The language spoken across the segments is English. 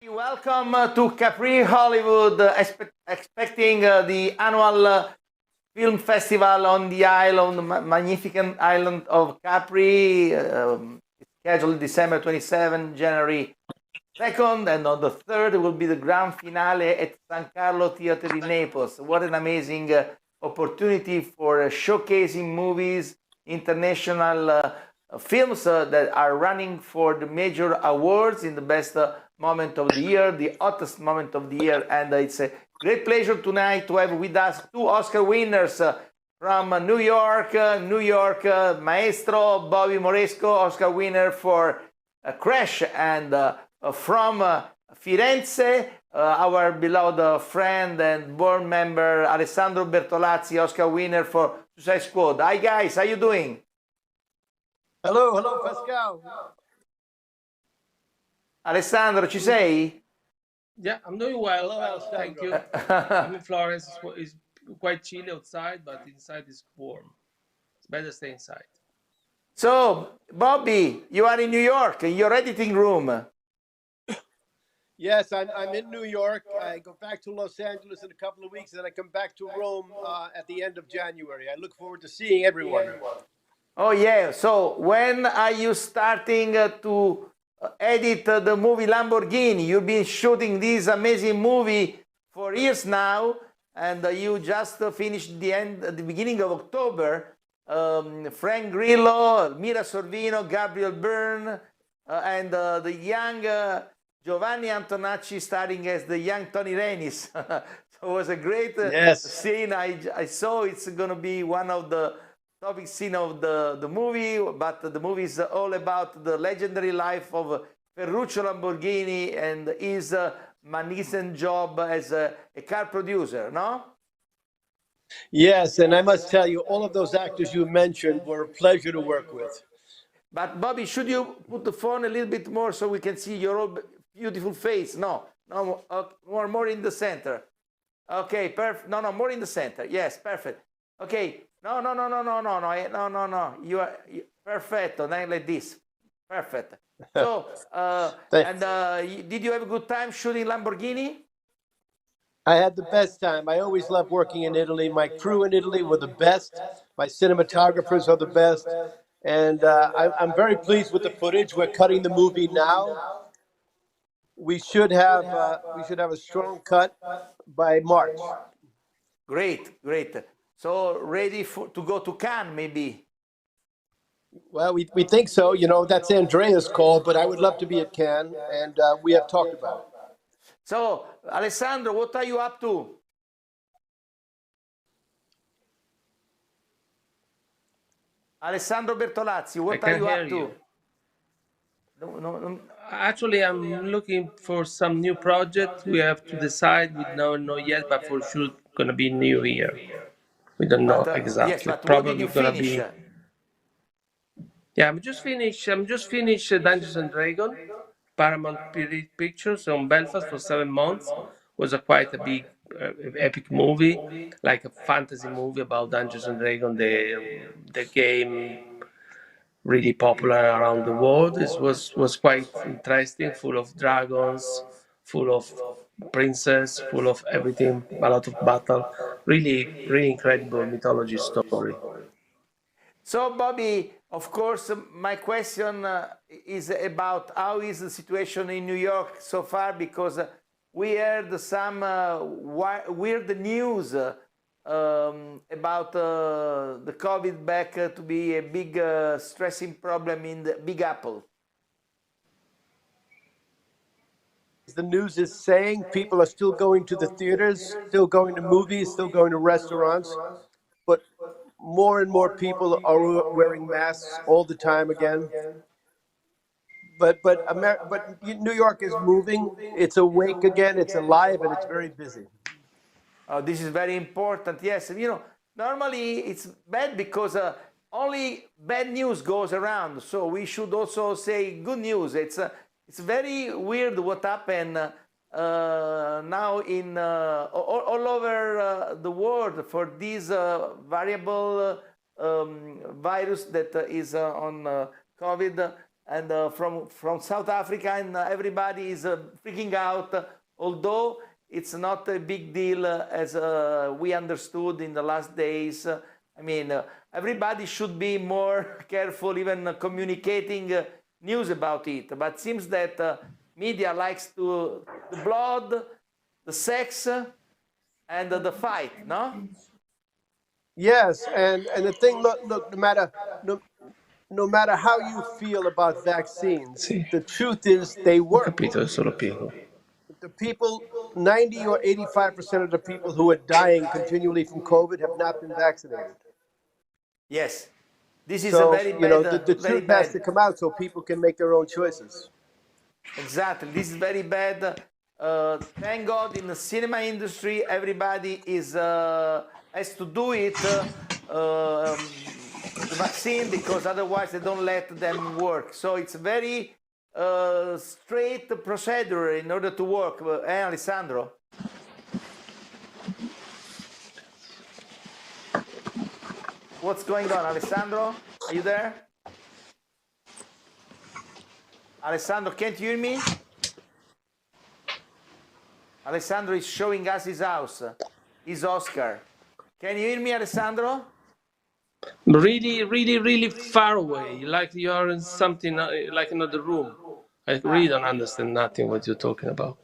Welcome to Capri, Hollywood, expecting the annual film festival on the island, on the magnificent island of Capri. It's scheduled December 27, January 2nd, and on the 3rd will be the grand finale at San Carlo Theatre in Naples. What an amazing opportunity for showcasing movies, international films that are running for the major awards in the best moment of the year, the hottest moment of the year. And it's a great pleasure tonight to have with us two Oscar winners from New York, Maestro Bobby Moresco, Oscar winner for Crash, and from Firenze, our beloved friend and board member Alessandro Bertolazzi, Oscar winner for Suicide Squad. Hi guys, how you doing? Hello, Pascal. Alessandro, ci sei? Yeah, I'm doing well. Thank you. I'm in Florence. It's quite chilly outside, but inside is warm. It's better to stay inside. So, Bobby, you are in New York, in your editing room. Yes, I'm in New York. I go back to Los Angeles in a couple of weeks, and I come back to Rome at the end of January. I look forward to seeing everyone. Oh yeah. So when are you starting to edit the movie Lamborghini? You've been shooting this amazing movie for years now, and you just finished the beginning of October. Frank Grillo, Mira Sorvino, Gabriel Byrne, and the young Giovanni Antonacci starring as the young Tony Renis. So it was a great scene. I saw it's going to be one of the topic scene of the movie, but the movie is all about the legendary life of Ferruccio Lamborghini and his magnificent job as a car producer, no? Yes, and I must tell you, all of those actors you mentioned were a pleasure to work with. But Bobby, should you put the phone a little bit more so we can see your beautiful face? No, more in the center. Okay, perfect. No, more in the center. Yes, perfect. Okay. No. You are perfecto. Not like this. Perfect. So, did you have a good time shooting Lamborghini? I had the best time. I always loved working in Italy. My crew in Italy were the best. My cinematographers are the best. And I'm very pleased with the footage. We're cutting the movie now. We should have a strong cut by March. Great. So ready to go to Cannes, maybe? Well, we think so. You know, that's Andrea's call, but I would love to be at Cannes, and we have talked about it. So, Alessandro, what are you up to? Alessandro Bertolazzi, what are you up to? No. Actually, I'm looking for some new project. We have to decide. We don't know yet, but for sure, it's gonna be New Year. We don't know exactly. Yes, but Probably what did you finish? Yeah, I'm just finished Dungeons and Dragons, Paramount Pictures on Belfast for 7 months. Was a quite a big, epic movie, like a fantasy movie about Dungeons and Dragons. The game really popular around the world. It was quite interesting, full of dragons, full of princess, full of everything, a lot of battle. Really incredible mythology story. So, Bobby, of course, my question is about how is the situation in New York so far, because we heard some weird news about the COVID back to be a big stressing problem in the Big Apple. The news is saying people are still going to the theaters, still going to movies, still going to restaurants, but more and more people are wearing masks all the time again. But New York is moving. It's awake again. It's alive, and it's very busy. This is very important. Yes, normally it's bad because only bad news goes around. So we should also say good news. It's very weird what happened now in all over the world for this variable virus that is on COVID. and from South Africa, and everybody is freaking out. Although it's not a big deal as we understood in the last days. I mean, everybody should be more careful, even communicating news about it. But it seems that media likes to the blood, the sex, and the fight. No. Yes, and the thing, look, no matter how you feel about vaccines, Sì, the truth is they ho work. capito, è solo piccolo. The people, 90 or 85% of the people who are dying continually from COVID have not been vaccinated. Yes, this is a So, very you know, bad, the very truth has to bad. come out so people can make their own choices. Exactly, this is very bad. Thank God, in the cinema industry, everybody is has to do it the vaccine, because otherwise they don't let them work. So it's a very straight procedure in order to work. Alessandro, what's going on? Alessandro, are you there? Alessandro, can't you hear me? Alessandro is showing us his house, his Oscar. Can you hear me, Alessandro? Really, really, really far away, like you are in something like another room. I really don't understand nothing what you're talking about.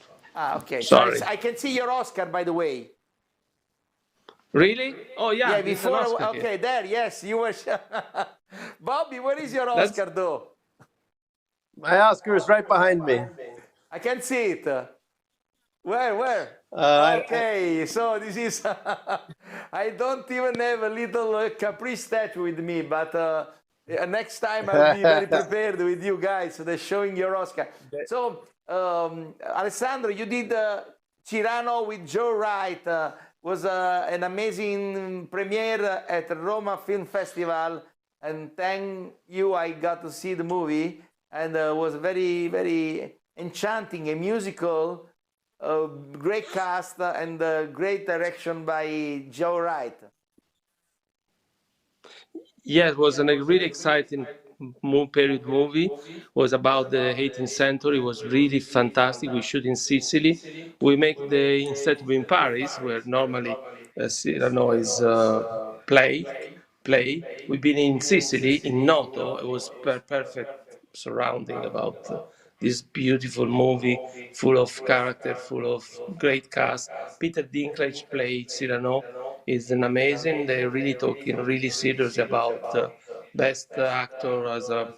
Okay. So Sorry. I can see your Oscar, by the way. Really? Oh yeah, Yeah, there's an before. Oscar here. Okay, there. Yes, you were. Bobby, where is your That's Oscar, though? My Oscar is right behind me. I can't see it. Where? I, Okay, so this is. I don't even have a little Capri statue with me, but next time I'll be very prepared with you guys. So they're showing your Oscar. So, Alessandro, you did Cyrano with Joe Wright. Was an amazing premiere at Roma Film Festival, and thank you, I got to see the movie, and was very, very enchanting, a musical. Great cast and great direction by Joe Wright. Yeah, it was a really exciting period movie. It was about the 18th century. It was really fantastic. We shoot in Sicily. We make instead of in Paris, where normally Cyrano is play. We've been in Sicily, in Noto. It was perfect surrounding about this beautiful movie, full of character, full of great cast. Peter Dinklage played Cyrano. Is an amazing. They're really talking really serious about best actor as our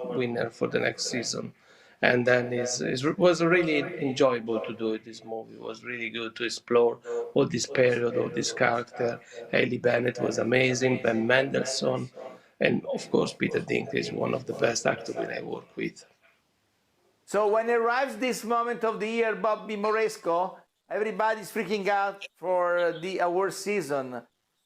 winner for the next season. And then it was really enjoyable to do it. This movie was really good to explore all this period, all this character. Haley Bennett was amazing, Ben Mendelsohn, and of course Peter Dinklage, one of the best actors I work with. So when arrives this moment of the year, Bobby Moresco, everybody's freaking out for the award season.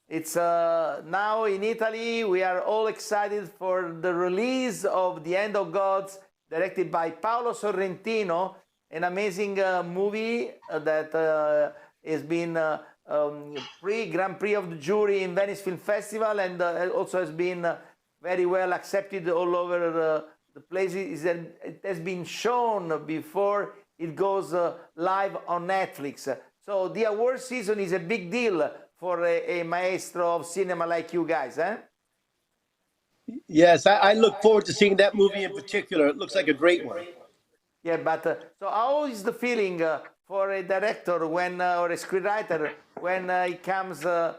It's now in Italy. We are all excited for the release of The End of Gods, directed by Paolo Sorrentino, an amazing movie that has been Grand Prix of the Jury in Venice Film Festival, and also has been very well accepted all over the places. It has been shown before it goes live on Netflix. So the award season is a big deal for a maestro of cinema like you guys, eh? yes, I look forward to seeing that movie in particular. It looks like a great one. Yeah, but so how is the feeling for a director when or a screenwriter when it comes the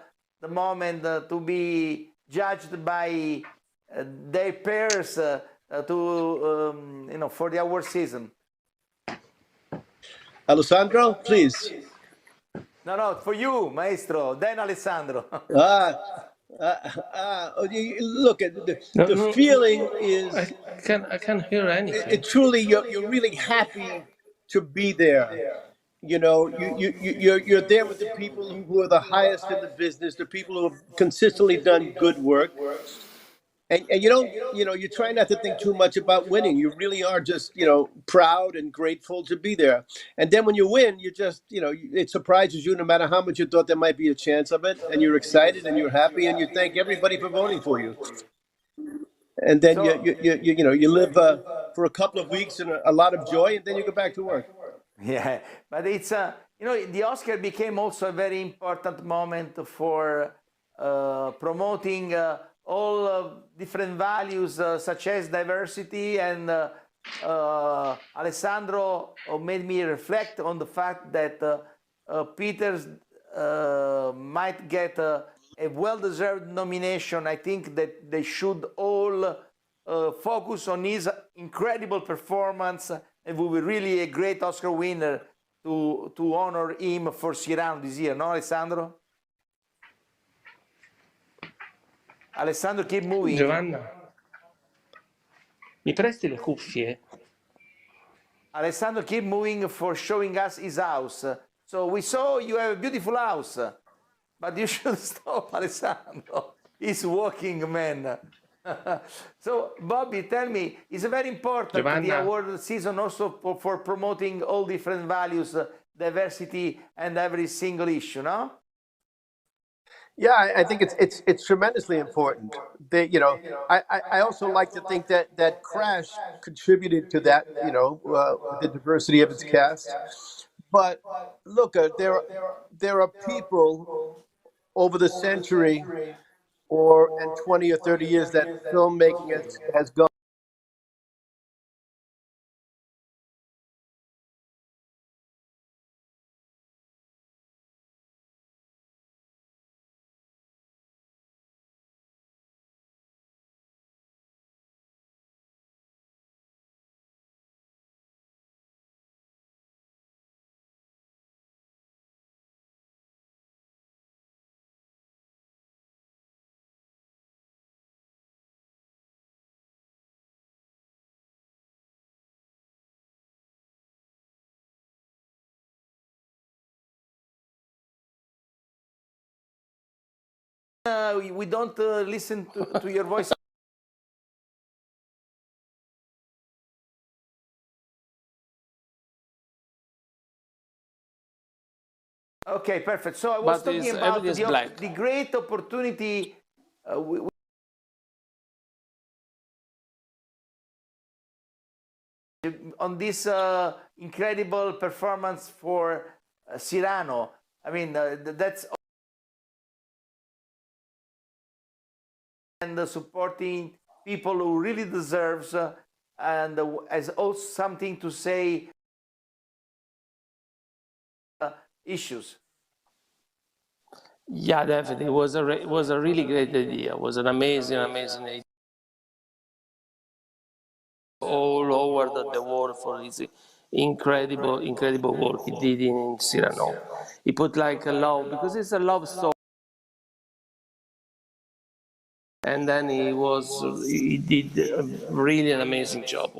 moment to be judged by their peers to for the award season? Alessandro, please. No, for you, Maestro. Then Alessandro. Look, the feeling is I can't hear anything. it truly you're really happy to be there. You know, you're there with the people who are the highest in the business, the people who have consistently done good work. And you don't, you try not to think too much about winning. You really are just, proud and grateful to be there. And then when you win, you just, it surprises you no matter how much you thought there might be a chance of it. And you're excited and you're happy and you thank everybody for voting for you. And then So- you live for a couple of weeks and a lot of joy, and then you go back to work. Yeah, but it's the Oscar became also a very important moment for promoting all different values such as diversity, and Alessandro made me reflect on the fact that Peters might get a well-deserved nomination. I think that they should all focus on his incredible performance, and will be really a great Oscar winner to honor him for Cyrano this year, no, Alessandro? Alessandro, keep moving. Giovanna, mi presti le cuffie? Alessandro, keep moving for showing us his house. So we saw you have a beautiful house, but you should stop, Alessandro. He's walking man. So, Bobby, tell me, it's very important Giovanna. the award season also for promoting all different values, diversity, and every single issue, no? Yeah, I think it's tremendously important. I also like to think that Crash contributed to that. With the diversity of its cast. But look, there are people over the century, and 20 or 30 years that filmmaking has gone. We don't listen to your voice. Okay, perfect. So I was talking about the great opportunity on this incredible performance for Cyrano. I mean, that's and supporting people who really deserves and has also something to say issues. Yeah, definitely. It was a really great idea. It was an amazing idea. All over the world for his incredible work he did in Cyrano. He put like a love, because it's a love story. And then he did really an amazing job.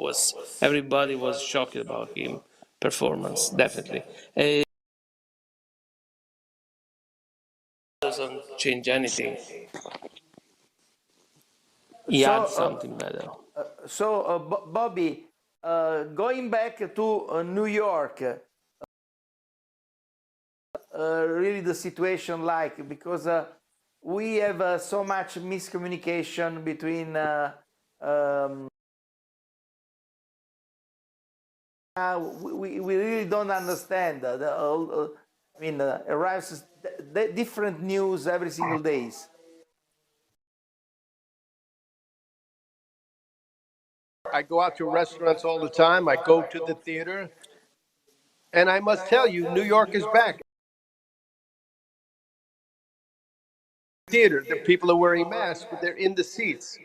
Everybody was shocked about him performance, definitely. It doesn't change anything. He had something better. Bobby, going back to New York, really the situation like, because we have so much miscommunication between we really don't understand I mean arrives different news every single days. I go out to restaurants all the time. I go to the theater, and I must tell you, New York is back. Theater, the people are wearing masks, but they're in the seats.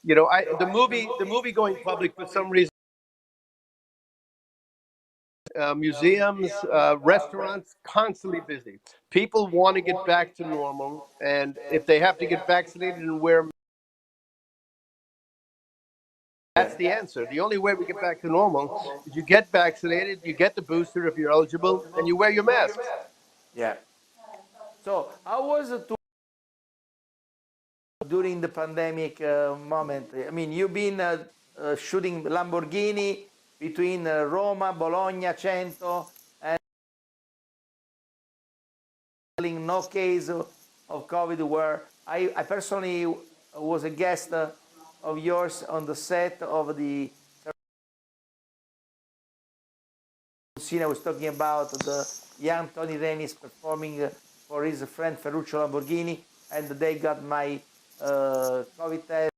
The movie going public for some reason. Museums, restaurants, constantly busy. People want to get back to normal, and if they have to get vaccinated and wear, that's the answer. The only way we get back to normal is you get vaccinated, you get the booster if you're eligible, and you wear your mask. Yeah. So how was it during the pandemic moment? I mean, you've been shooting Lamborghini between Roma, Bologna, Cento, and no case of COVID, where I personally was a guest of yours on the set of the scene I was talking about, the young Tony Renis performing for his friend Ferruccio Lamborghini, and they got my COVID test.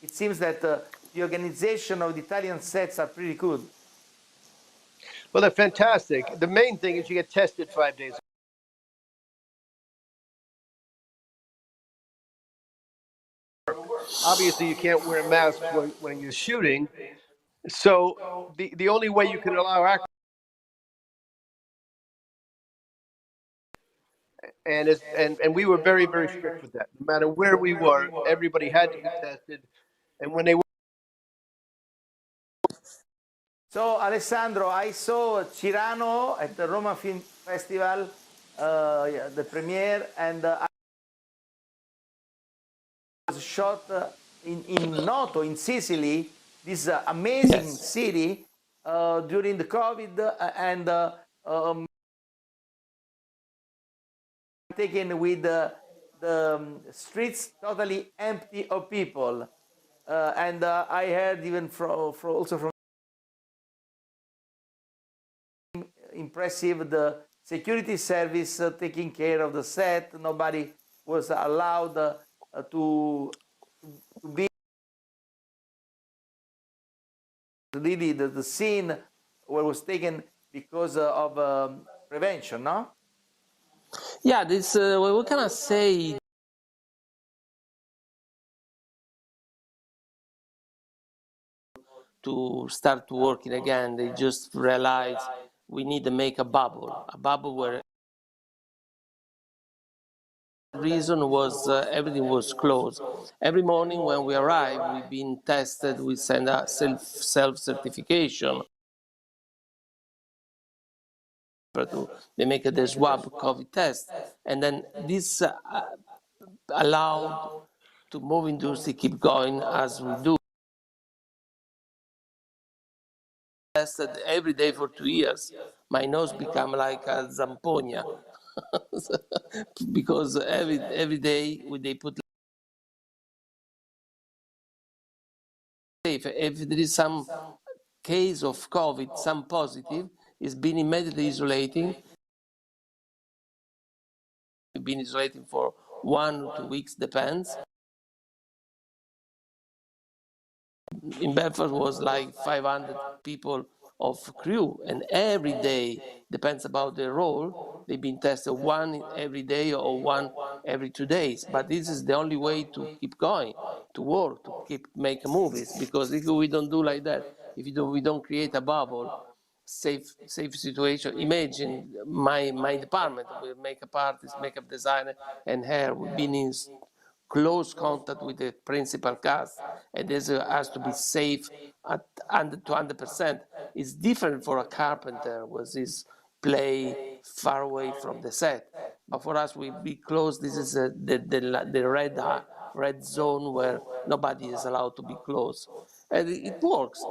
It seems that the organization of the Italian sets are pretty good. Well, they're fantastic. The main thing is you get tested 5 days. Obviously, you can't wear masks when you're shooting. So the only way you can allow actors, and we were very, very strict with that. No matter where we were, everybody had to be tested. And when they were So, Alessandro, I saw Cirano at the Roma Film Festival, yeah, the premiere, and I was shot in Noto, in Sicily, this amazing city during the COVID, and taken with the streets totally empty of people. And I heard even also from impressive the security service taking care of the set. Nobody was allowed to be really the scene where was taken because of prevention, no? Yeah, this what can I say? To start working again, they just realized we need to make a bubble where reason was everything was closed. Every morning when we arrive, we've been tested. We send a self certification. They make a swab COVID test, and then this allowed to move industry keep going as we do. Tested every day for 2 years. My nose become like a zamponia because every day they put safe. If there is some case of COVID, some positive, is being immediately isolating. We've been isolating for 1 or 2 weeks, depends. In Belfast was like 500 people of crew, and every day, depends about their role, they've been tested one every day or one every 2 days. But this is the only way to keep going, to work, to keep making movies, because if we don't do like that, if we don't create a bubble, safe situation. Imagine my department with makeup artist, makeup designer, and hair. We've been in close contact with the principal cast, and this has to be safe at 200%. It's different for a carpenter with his play far away from the set, but for us we be close. This is the red zone where nobody is allowed to be close, and it works.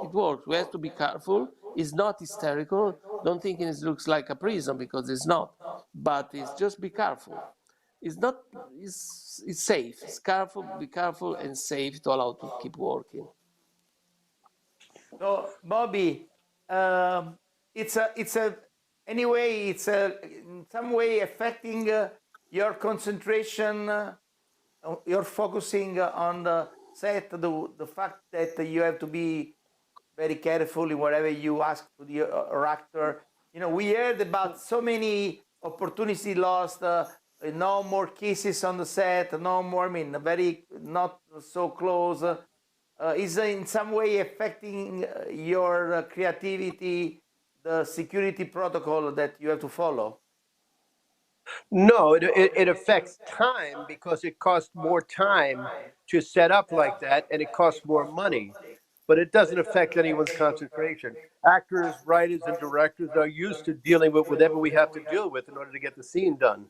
We have to be careful. It's not hysterical. Don't think it looks like a prison, because it's not, but it's just be careful. It's not. It's safe. It's careful. Be careful and safe to allow to keep working. So, Bobby, it's a anyway, it's in some way affecting your concentration. You're focusing on the set, the fact that you have to be very careful in whatever you ask to the actor. You know, we heard about so many opportunities lost. No more kisses on the set. No more. I mean, very not so close. Is in some way affecting your creativity, the security protocol that you have to follow? No, it affects time because it costs more time to set up like that, and it costs more money. But it doesn't affect anyone's concentration. Actors, writers, and directors are used to dealing with whatever we have to deal with in order to get the scene done.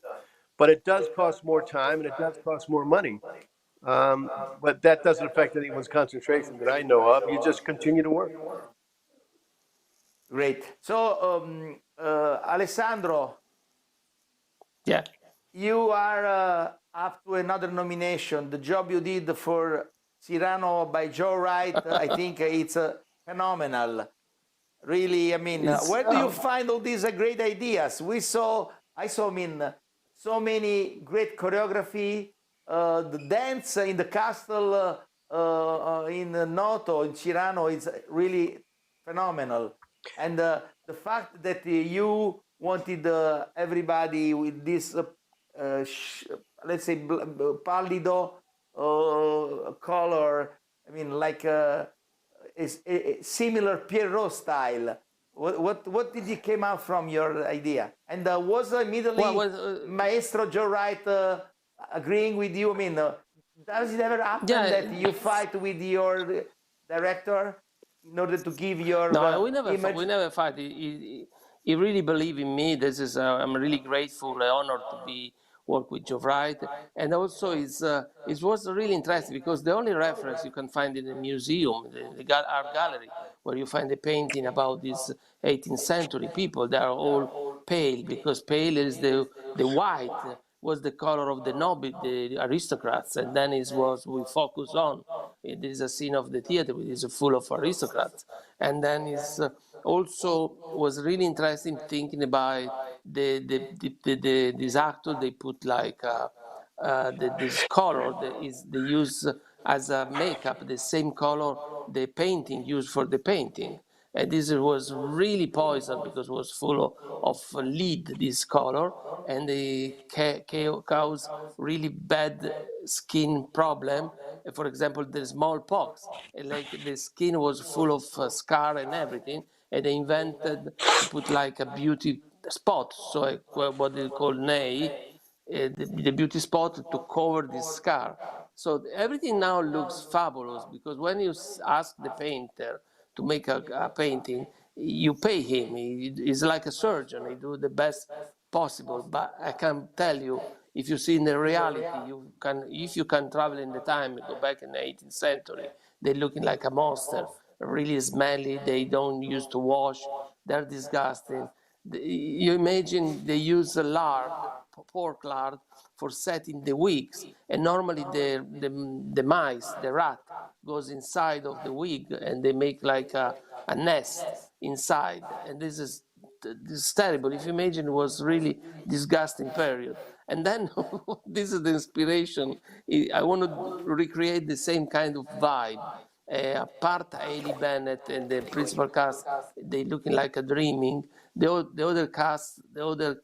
But it does cost more time and it does cost more money. But that doesn't affect anyone's concentration that I know of. You just continue to work. Great. So, Alessandro, Yeah. you are up to another nomination. The job you did for Cyrano by Joe Wright, I think it's phenomenal. Really, I mean, It's where do you find all these great ideas? I saw, I mean, so many great choreography, the dance in the castle in Noto, in Cirano, is really phenomenal. And the fact that you wanted everybody with this, let's say, pallido color, I mean, like is a similar Pierrot style. What did you came out from your idea? And was well, immediately well Maestro Joe Wright agreeing with you? I mean, does it ever happen yeah. that you fight with your director in order to give your No, we image? never fight. He really believed in me. This is I'm really grateful, honored to be work with Joe Wright, and also it was really interesting because the only reference you can find in the museum, the art gallery, where you find a painting about these 18th century people, they are all pale because pale is the white was the color of the noble, the aristocrats, and then it was we focus on. It is a scene of the theater which is full of aristocrats, and then is also was really interesting thinking about this actor they put like this color that is they use as a makeup the same color the painting used for the painting, and this was really poison because it was full of lead this color, and they cause really bad skin problem. For example, the smallpox, like the skin was full of scar and everything, and they invented to put like a beauty spot, so what they call nay, the beauty spot to cover this scar. So everything now looks fabulous because when you ask the painter to make a painting, you pay him. He's like a surgeon. He do the best possible. But I can tell you, if you see in the reality, you can if you can travel in the time, go back in the 18th century, they're looking like a monster, really smelly. They don't used to wash. They're disgusting. You imagine they use a lard, pork lard, for setting the wigs, and normally the mice, the rat, goes inside of the wig, and they make like a nest inside, and this is terrible. If you imagine, it was really disgusting period. And then this is the inspiration. I want to recreate the same kind of vibe. Apart Ailey Bennett and the principal cast, they looking like a dreaming. The other cast, the other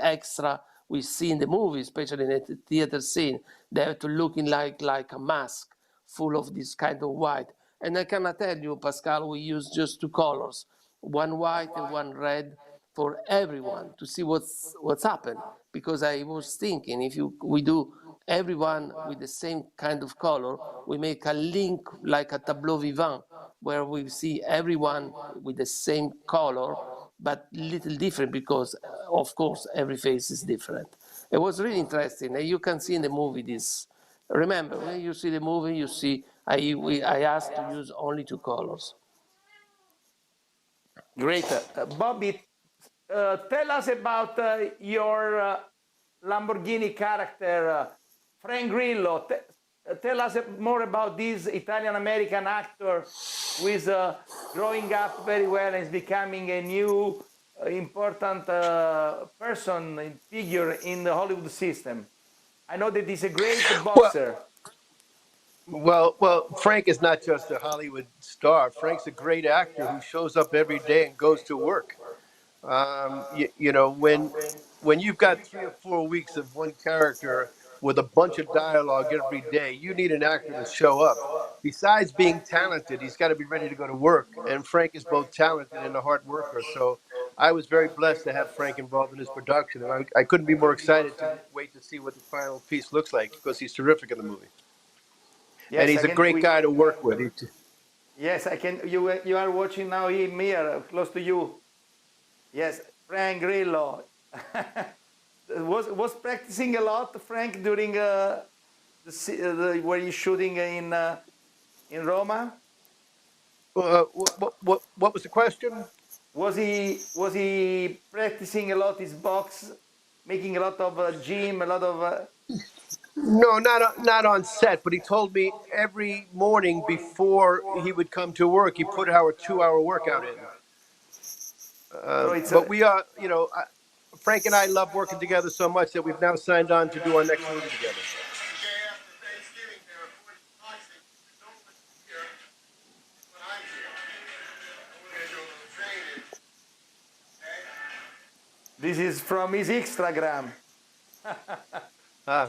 extra we see in the movie, especially in the theater scene, they have to looking like a mask full of this kind of white. And I cannot tell you, Pascal, we use just two colors, one white and one red, for everyone to see what's happened. Because I was thinking, if we do everyone with the same kind of color, we make a link like a tableau vivant, where we see everyone with the same color, but little different because, of course, every face is different. It was really interesting, and you can see in the movie this. Remember, when you see the movie, you see I asked to use only two colors. Great. Bobby, tell us about your Lamborghini character, Frank Grillo. Tell us more about this Italian American actor who is growing up very well and is becoming a new important person and figure in the Hollywood system. I know that he's a great Well, boxer. Frank is not just a Hollywood star. Frank's a great actor who shows up every day and goes to work. You know, when you've got 3 or 4 weeks of one character with a bunch of dialogue every day, you need an actor to show up. Besides being talented, he's got to be ready to go to work. And Frank is both talented and a hard worker. So I was very blessed to have Frank involved in his production, and I couldn't be more excited to wait to see what the final piece looks like because he's terrific in the movie, and Yes, I he's a can. great guy to work with. Yes, I can. You are watching now him here, close to you. Yes, Frank Grillo was practicing a lot, Frank, during were you shooting in Roma? What was the question? Was he practicing a lot his box, making a lot of gym, a lot of No, not on set, but he told me every morning before he would come to work, he put our 2 hour workout in. So it's But we are, Frank and I love working together so much that we've now signed on to do our next movie together. this is from his Instagram. Ah.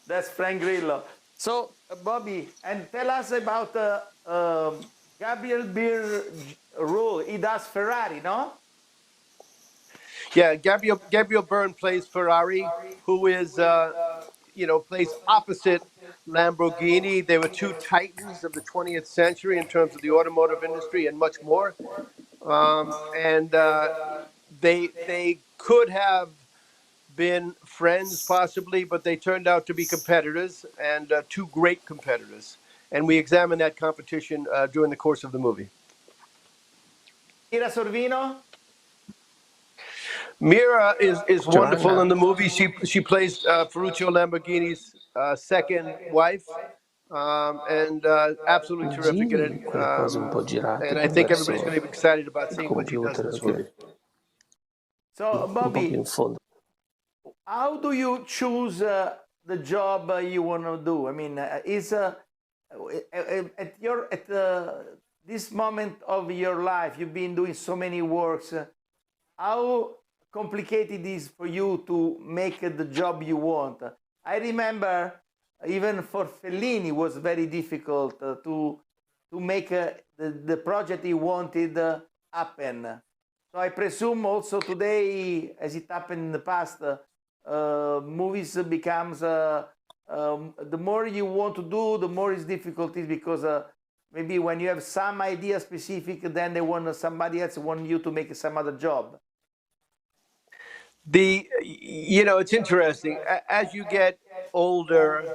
That's Frank Grillo. So, Bobby, and tell us about Gabriel Beer role. He does Ferrari, no? Yeah, Gabriel Byrne plays Ferrari, who is plays opposite Lamborghini. They were two titans of the 20th century in terms of the automotive industry and much more. And they could have been friends possibly, but they turned out to be competitors and two great competitors. And we examined that competition during the course of the movie. Ira Sorvino? Mira is wonderful Joanna, in the movie. She plays Ferruccio Lamborghini's second wife, and absolutely terrific in it. di quelle cose un po' girate And I think everybody's going to be excited about il seeing what she does in computer this movie. che So, un po' più Bobby, in fondo. how do you choose the job you want to do? I mean, is at your at this moment of your life, you've been doing so many works. How complicated it is for you to make the job you want? I remember even for Fellini it was very difficult to make the project he wanted happen. So I presume also today, as it happened in the past, movies becomes the more you want to do, the more it's difficult is because maybe when you have some idea specific, then they want somebody else want you to make some other job. It's interesting. As you get older,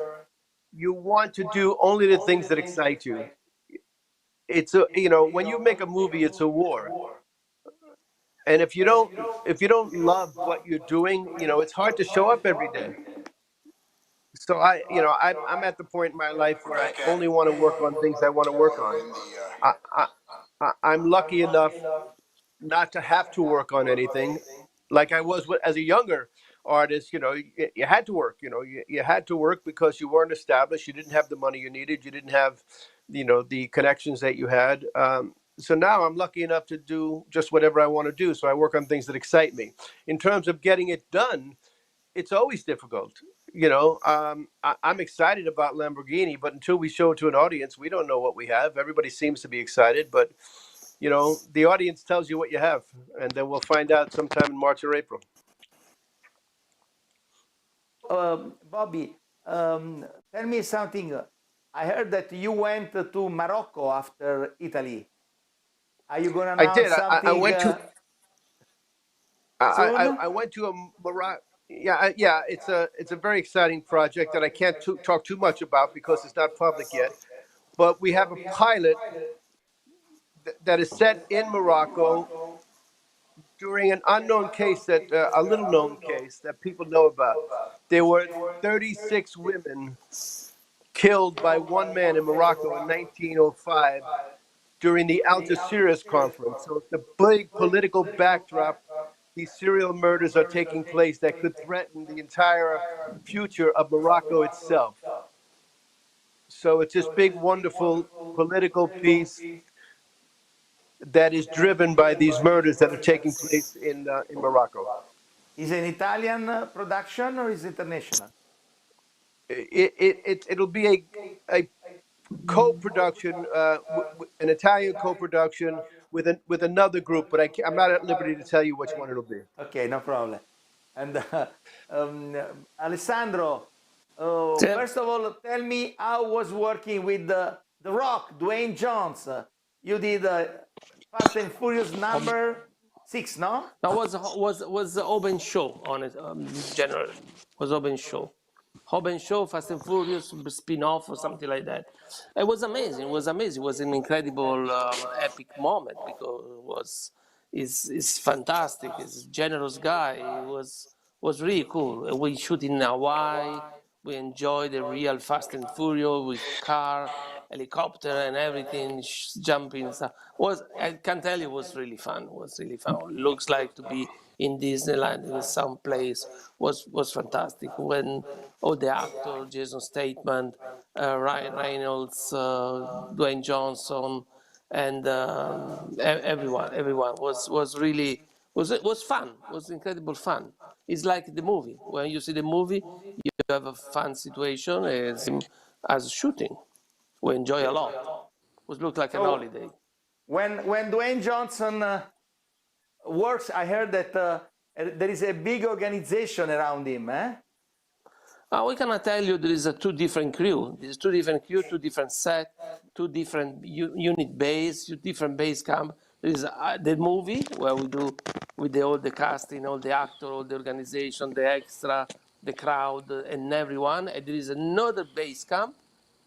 you want to do only the things that excite you. It's when you make a movie, it's a war. And if you don't love what you're doing, it's hard to show up every day. So I'm at the point in my life where I only want to work on things I want to work on. I, I'm lucky enough not to have to work on anything like I was as a younger artist. You had to work. You had to work because you weren't established. You didn't have the money you needed. You didn't have the connections that you had. So now I'm lucky enough to do just whatever I want to do. So I work on things that excite me. In terms of getting it done, it's always difficult. I'm excited about Lamborghini, but until we show it to an audience, we don't know what we have. Everybody seems to be excited, but the audience tells you what you have, and then we'll find out sometime in March or April. Bobby, tell me something. I heard that you went to Morocco after Italy. Are you going to I announce did. I something went to soon? I went to a Morocco. Yeah. It's a very exciting project that I can't talk too much about because it's not public yet. But we have a pilot that is set in Morocco during an unknown case a little known case that people know about. There were 36 women killed by one man in Morocco in 1905 during the Algeciras conference. So it's a big political backdrop. These serial murders are taking place that could threaten the entire future of Morocco itself. So it's this big, wonderful political piece that is driven by these murders that are taking place in Morocco. Is it an Italian production or is it international? It'll be a co-production, an Italian co-production with another group, but I'm not at liberty to tell you which one it'll be. Okay, no problem. And um, Alessandro, Sì. first of all, tell me how was working with the Rock, Dwayne Johnson. You did Fast and Furious number 6, no? No, was the open show on it. Generally, was open show, Fast and Furious spin-off or something like that. It was amazing. It was amazing. It was an incredible, epic moment because it was is fantastic. He's a generous guy. It was really cool. We shoot in Hawaii. We enjoy the real Fast and Furious with car, helicopter, and everything, jumping stuff. Was I can tell you, was really fun. Was really fun. Looks like to be in Disneyland in some place. Was fantastic. When all the actors, Jason Statham, Ryan Reynolds, Dwayne Johnson, and everyone was really was fun. Was incredible fun. It's like the movie. When you see the movie, you have a fun situation as shooting. We enjoy a lot. It looked like an So holiday. when Dwayne Johnson works, I heard that there is a big organization around him. We cannot tell you there is a two different crew. There's two different crew, two different set, two different unit base, two different base camp. There is the movie where we do with all the casting, all the actor, all the organization, the extra, the crowd, and everyone. And there is another base camp.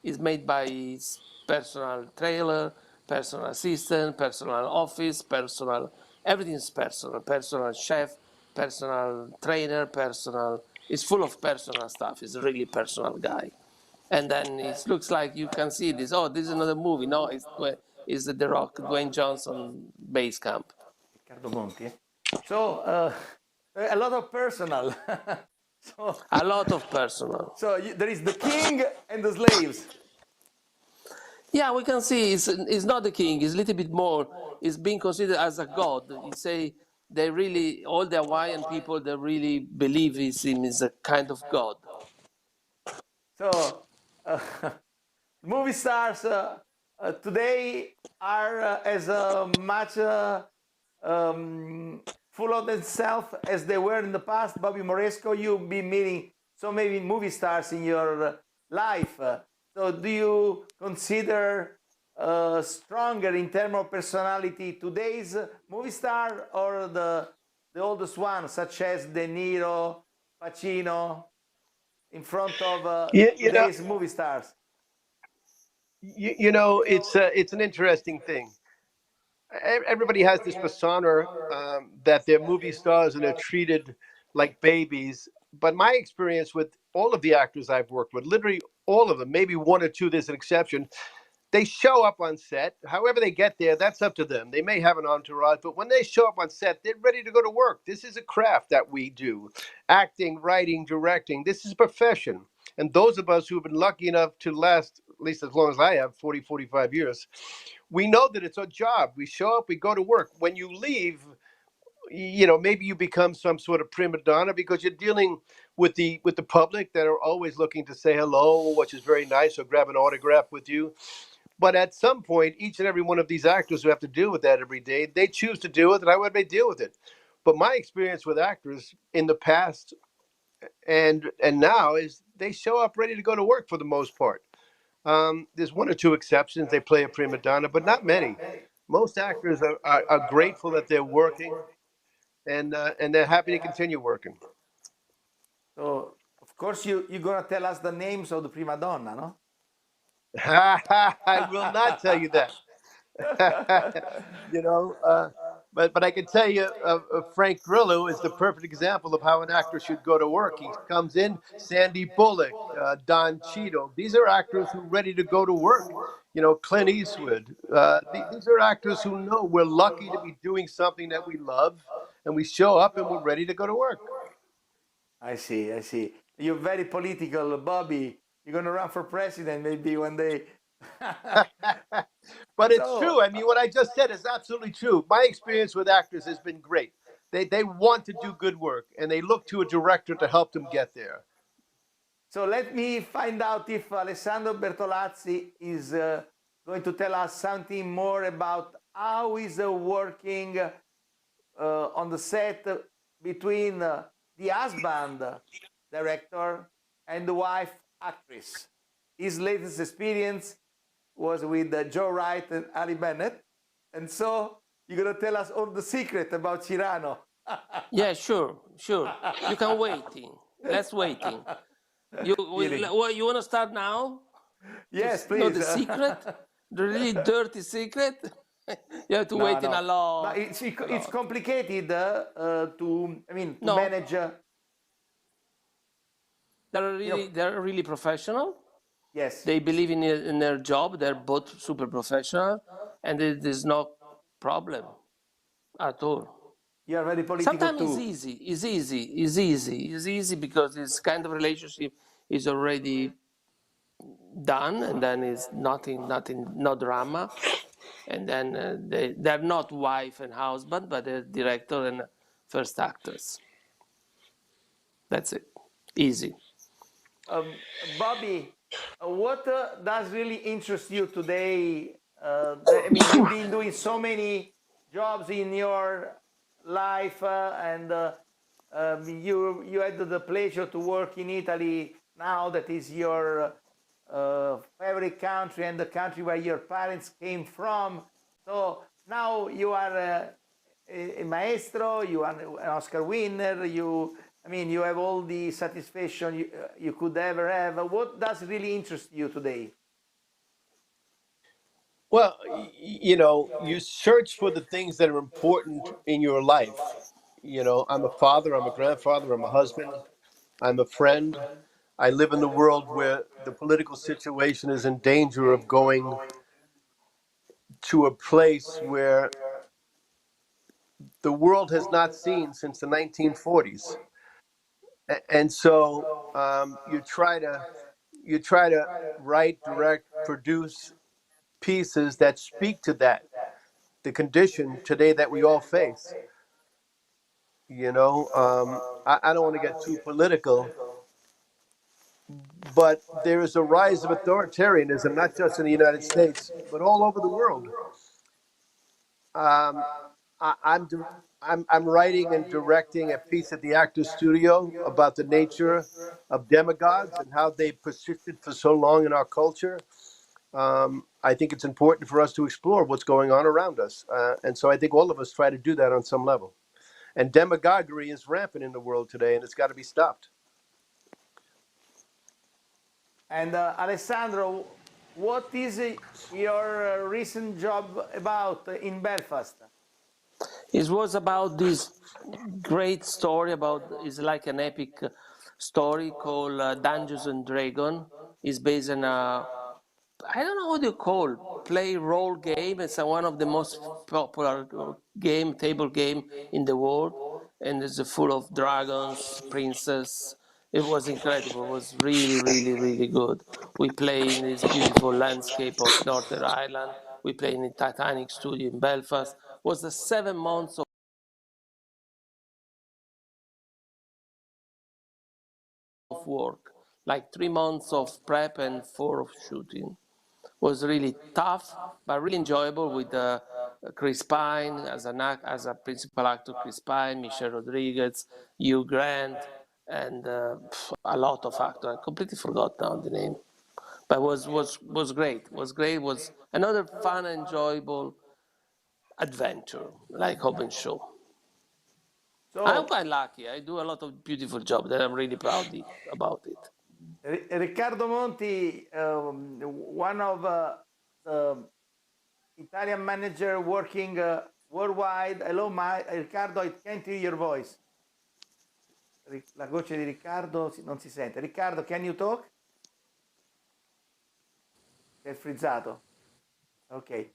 It's made by his personal trailer, personal assistant, personal office, personal. Everything's personal. Personal chef, personal trainer, personal. It's full of personal stuff. He's a really personal guy. And then it looks like you can see this. Oh, this is another movie. No, it's the Rock, Dwayne Johnson base camp. Riccardo Monti. So a lot of personal. So A lot of personal. so there is the king and the slaves. Yeah, we can see it's not the king. It's a little bit more. It's being considered as a god. You say they really all the Hawaiian people they really believe him is a kind of god. So movie stars today are as much full of themselves as they were in the past. Bobby Moresco, you've been meeting so many movie stars in your life. So do you consider stronger in terms of personality today's movie star or the oldest one, such as De Niro, Pacino, in front of today's movie stars? It's an interesting thing. Everybody has this persona that they're movie stars and they're treated like babies. But my experience with all of the actors I've worked with, literally all of them, maybe one or two, there's an exception. They show up on set. However they get there, that's up to them. They may have an entourage, but when they show up on set, they're ready to go to work. This is a craft that we do. Acting, writing, directing. This is a profession. And those of us who have been lucky enough to last, at least as long as I have, 40, 45 years, we know that it's a job. We show up, we go to work. When you leave, maybe you become some sort of prima donna because you're dealing with the public that are always looking to say hello, which is very nice, or grab an autograph with you. But at some point, each and every one of these actors who have to deal with that every day, they choose to deal with it. How would they deal with it? But my experience with actors in the past and now is they show up ready to go to work for the most part. There's one or two exceptions. They play a prima donna, but not many. Most actors are grateful that they're working, and they're happy to continue working. So, of course, you're going to tell us the names of the prima donna, no? I will not tell you that. But I can tell you, Frank Grillo is the perfect example of how an actor should go to work. He comes in, Sandy Bullock, Don Cheadle. These are actors who are ready to go to work. Clint Eastwood. These are actors who know we're lucky to be doing something that we love, and we show up and we're ready to go to work. I see. You're very political, Bobby. You're going to run for president maybe one day. But it's true. I mean, what I just said is absolutely true. My experience with actors has been great. They want to do good work, and they look to a director to help them get there. So let me find out if Alessandro Bertolazzi is going to tell us something more about how he's working on the set between the husband director and the wife actress. His latest experience was with Joe Wright and Ali Bennett. And so you're going to tell us all the secret about Cyrano. Yeah, sure. You can waiting. Let's waiting. You want to start now? Yes, please. Know the secret? The really dirty secret? You have to wait in a lot. But it's complicated to manage. they're really professional. Yes. They believe in their job. They're both super professional, and there's no problem at all. You are very political Sometimes too. it's easy because this kind of relationship is already done, and then it's nothing, no drama, and then they're not wife and husband, but they're director and first actors. That's it, easy. Bobby, what does really interest you today? I mean, you've been doing so many jobs in your life, and you had the pleasure to work in Italy. Now that is your favorite country and the country where your parents came from. So now you are a maestro. You are an Oscar winner. I mean, you have all the satisfaction you could ever have. What does really interest you today? Well, you search for the things that are important in your life. I'm a father, I'm a grandfather, I'm a husband, I'm a friend. I live in the world where the political situation is in danger of going to a place where the world has not seen since the 1940s. And so you try to write, direct, produce pieces that speak to that, the condition today that we all face. I don't want to get too political, but there is a rise of authoritarianism, not just in the United States, but all over the world. Um, I, I'm, di- I'm writing and directing a piece at the Actors Studio about the nature of demagogues and how they persisted for so long in our culture. I think it's important for us to explore what's going on around us. And so I think all of us try to do that on some level. And demagoguery is rampant in the world today, and it's got to be stopped. And Alessandro, what is your recent job about in Belfast? It was about this great story about, it's like an epic story called Dungeons and Dragon. It's based on a, I don't know what you call, play role game. It's one of the most popular table game in the world, and it's full of dragons, princess. It was incredible. It was really good. We play in this beautiful landscape of Northern Ireland. We play in the Titanic studio in Belfast. It was the 7 months of work, like 3 months of prep and 4 of shooting. Was really tough, but really enjoyable with Chris Pine as a principal actor, Chris Pine, Michelle Rodriguez, Hugh Grant, and a lot of actors. I completely forgot now the name, but was great. Was great. Was another fun, enjoyable adventure, like open show. I'm So, quite lucky. I do a lot of beautiful job that I'm really proud about it. Riccardo Monti, one of the Italian manager working worldwide. Hello, Riccardo, I can't hear your voice. La voce di Riccardo non si sente. Riccardo, can you talk? È frizzato. Ok.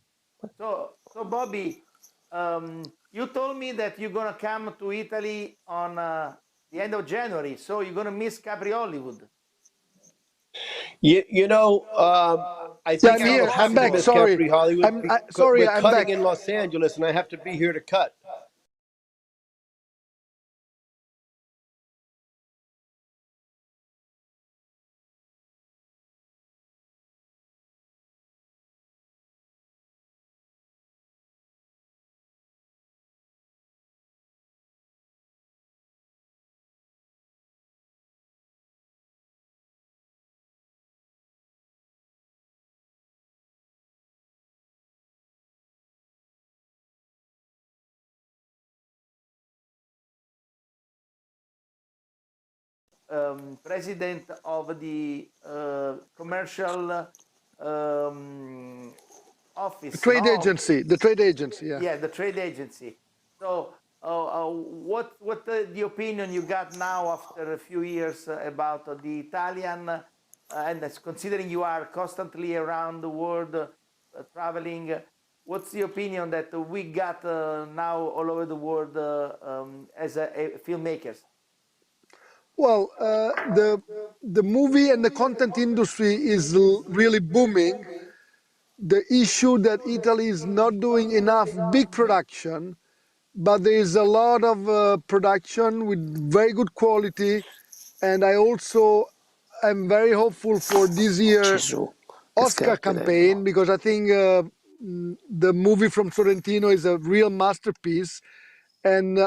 So Bobby, you told me that you're gonna come to Italy on the end of January, so you're gonna miss Capri Hollywood. I Yeah, think I'm I'm here. I'm happy to back. miss Sorry. Capri Hollywood. Sorry. We're I'm cutting back. in Los Angeles, and I have to be here to cut. President of the commercial office, Trade no? agency. The trade agency. Yeah. Yeah, the trade agency. So what the opinion you got now after a few years about the Italian, and considering you are constantly around the world traveling, what's the opinion that we got now all over the world as filmmakers? Well, the movie and the content industry is really booming. The issue that Italy is not doing enough big production, but there is a lot of production with very good quality, and I also am very hopeful for this year Gesù, che Oscar campaign, scarpello. because I think the movie from Sorrentino is a real masterpiece. And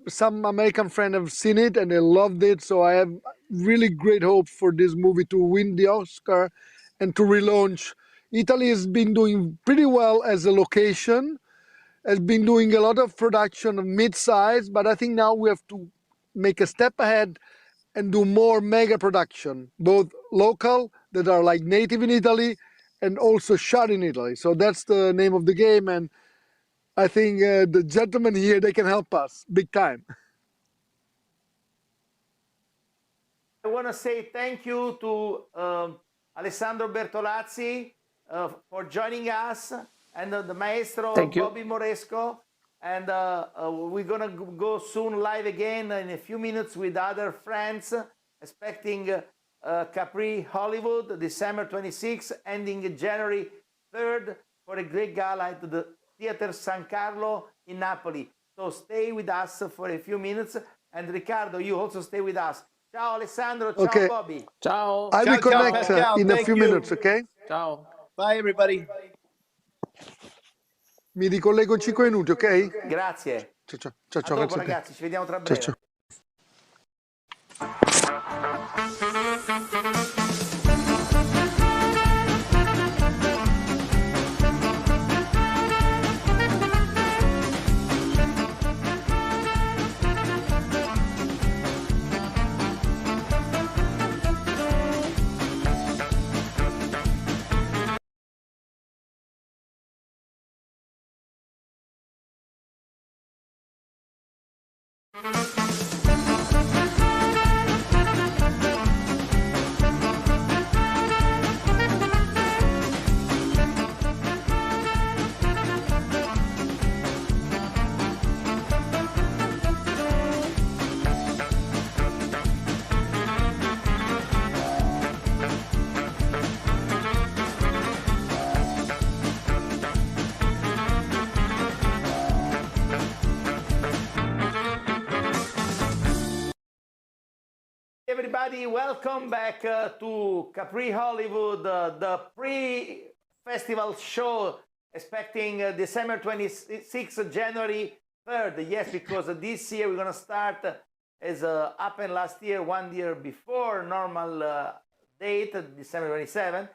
some American friends have seen it and they loved it. So I have really great hope for this movie to win the Oscar and to relaunch. Italy has been doing pretty well as a location, has been doing a lot of production of mid-size, but I think now we have to make a step ahead and do more mega production, both local that are like native in Italy and also shot in Italy. So that's the name of the game. And I think the gentlemen here, they can help us big time. I want to say thank you to Alessandro Bertolazzi for joining us, and the maestro Thank you. Bobby Moresco. And we're going to go soon live again in a few minutes with other friends, expecting Capri Hollywood, December 26th, ending January 3rd for a great gala at the Theater San Carlo in Napoli. So stay with us for a few minutes. And Riccardo, you also stay with us. Ciao Alessandro, ciao Okay. Bobby. Ciao. I will Ciao, ciao, connect Pascal. in a Thank few you. minutes, okay? Ciao. Bye, everybody. Mi ricollego in 5 minuti, ok? Grazie. Ciao, ciao, ciao, A ciao, dopo grazie a te. ragazzi, ci vediamo tra Ciao, breve. ciao. Everybody, welcome back to Capri Hollywood, the pre-festival show, expecting December 26th, January 3rd. Yes, because this year we're going to start as happened last year, 1 year before normal date, December 27th.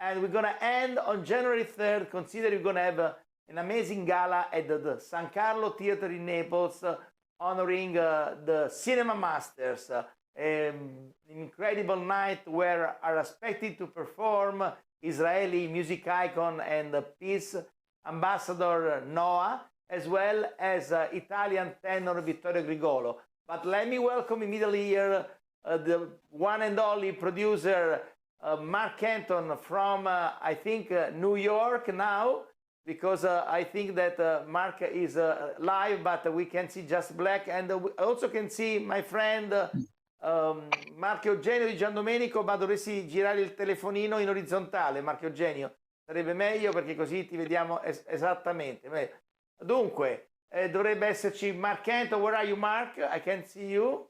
And we're going to end on January 3rd, considering we're going to have an amazing gala at the San Carlo Theater in Naples, honoring the Cinema Masters. An incredible night where are expected to perform Israeli music icon and peace ambassador Noah, as well as Italian tenor Vittorio Grigolo. But let me welcome immediately here the one and only producer Mark Kenton from, I think, New York now, because I think that Mark is live, but we can see just black. And I also can see my friend Marco Eugenio di Giandomenico, ma dovresti girare il telefonino in orizzontale, Marco Eugenio, sarebbe meglio perché così ti vediamo esattamente. Dunque, dovrebbe esserci Mark Kenton. Where are you, Mark? I can't see you.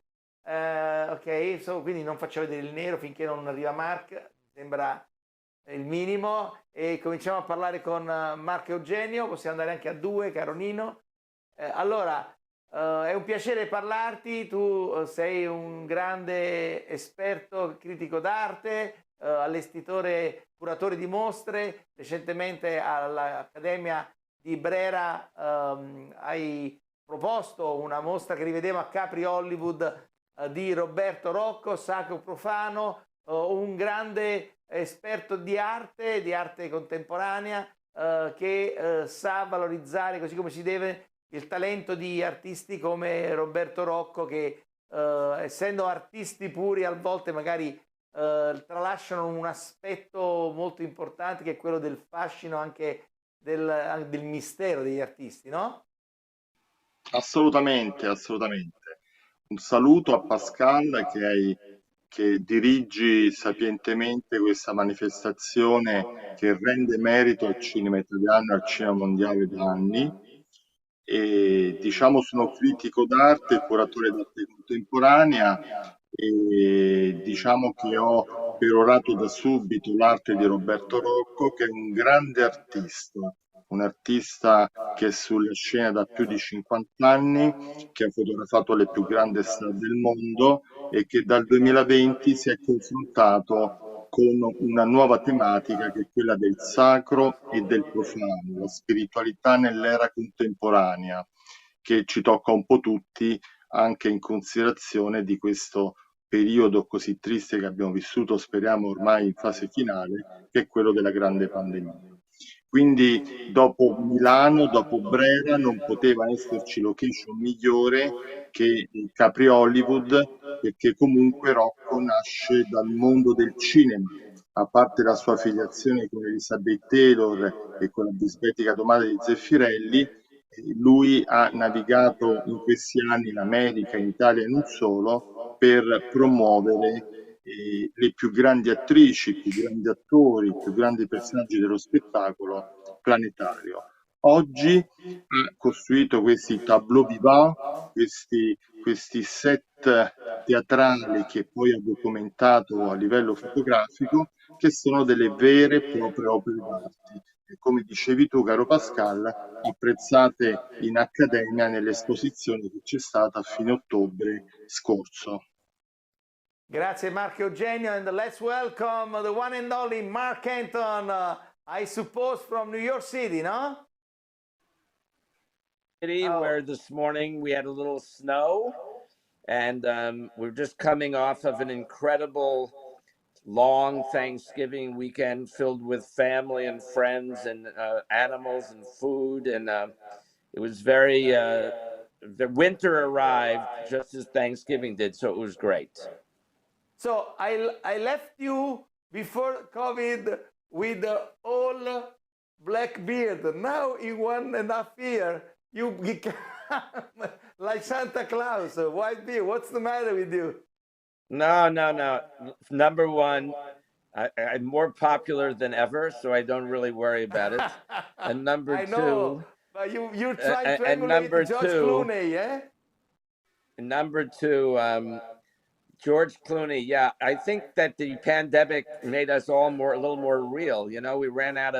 Ok, quindi non faccio vedere il nero finché non arriva Mark, sembra il minimo, e cominciamo a parlare con Marco Eugenio. Possiamo andare anche a due, caro Nino. Allora, è un piacere parlarti. Tu sei un grande esperto, critico d'arte, allestitore, curatore di mostre. Recentemente all'Accademia di Brera hai proposto una mostra che rivedeva a Capri Hollywood di Roberto Rocco, Sacro Profano, un grande esperto di arte contemporanea che sa valorizzare così come si deve il talento di artisti come Roberto Rocco che essendo artisti puri a volte magari tralasciano un aspetto molto importante che è quello del fascino anche del mistero degli artisti, no? Assolutamente, assolutamente. Un saluto a Pascal che dirigi sapientemente questa manifestazione che rende merito al cinema italiano e al cinema mondiale da anni. E diciamo sono critico d'arte e curatore d'arte contemporanea e diciamo che ho perorato da subito l'arte di Roberto Rocco, che è un artista che è sulla scena da più di 50 anni, che ha fotografato le più grandi star del mondo e che dal 2020 si è confrontato con una nuova tematica che è quella del sacro e del profano, la spiritualità nell'era contemporanea, che ci tocca un po' tutti anche in considerazione di questo periodo così triste che abbiamo vissuto, speriamo ormai in fase finale, che è quello della grande pandemia. Quindi dopo Milano, dopo Brera, non poteva esserci location migliore che il Capri Hollywood, perché comunque Rocco nasce dal mondo del cinema, a parte la sua affiliazione con Elizabeth Taylor e con la bisbetica domata di Zeffirelli, lui ha navigato in questi anni in America, in Italia e non solo, per promuovere le più grandi attrici, i più grandi attori, i più grandi personaggi dello spettacolo planetario. Oggi ha costruito questi tableau vivant, questi set teatrali che poi ha documentato a livello fotografico, che sono delle vere e proprie opere d'arte. E come dicevi tu, caro Pascal, apprezzate in accademia nell'esposizione che c'è stata a fine ottobre scorso. Grazie Marco Eugenio, and let's welcome the one and only Mark Anton, I suppose from New York City, no? Where this morning we had a little snow, and we're just coming off of an incredible long Thanksgiving weekend filled with family and friends and animals and food, and it was very the winter arrived just as Thanksgiving did, so it was great. So I left you before COVID with the all black beard. Now in 1.5 years you become like Santa Claus, white beard. What's the matter with you? No. Number one, I'm more popular than ever, so I don't really worry about it. And number I know, two, but you're trying to and emulate number George two, Clooney, eh? Number two, George Clooney. Yeah, I think that the pandemic made us all a little more real. You know, they ran out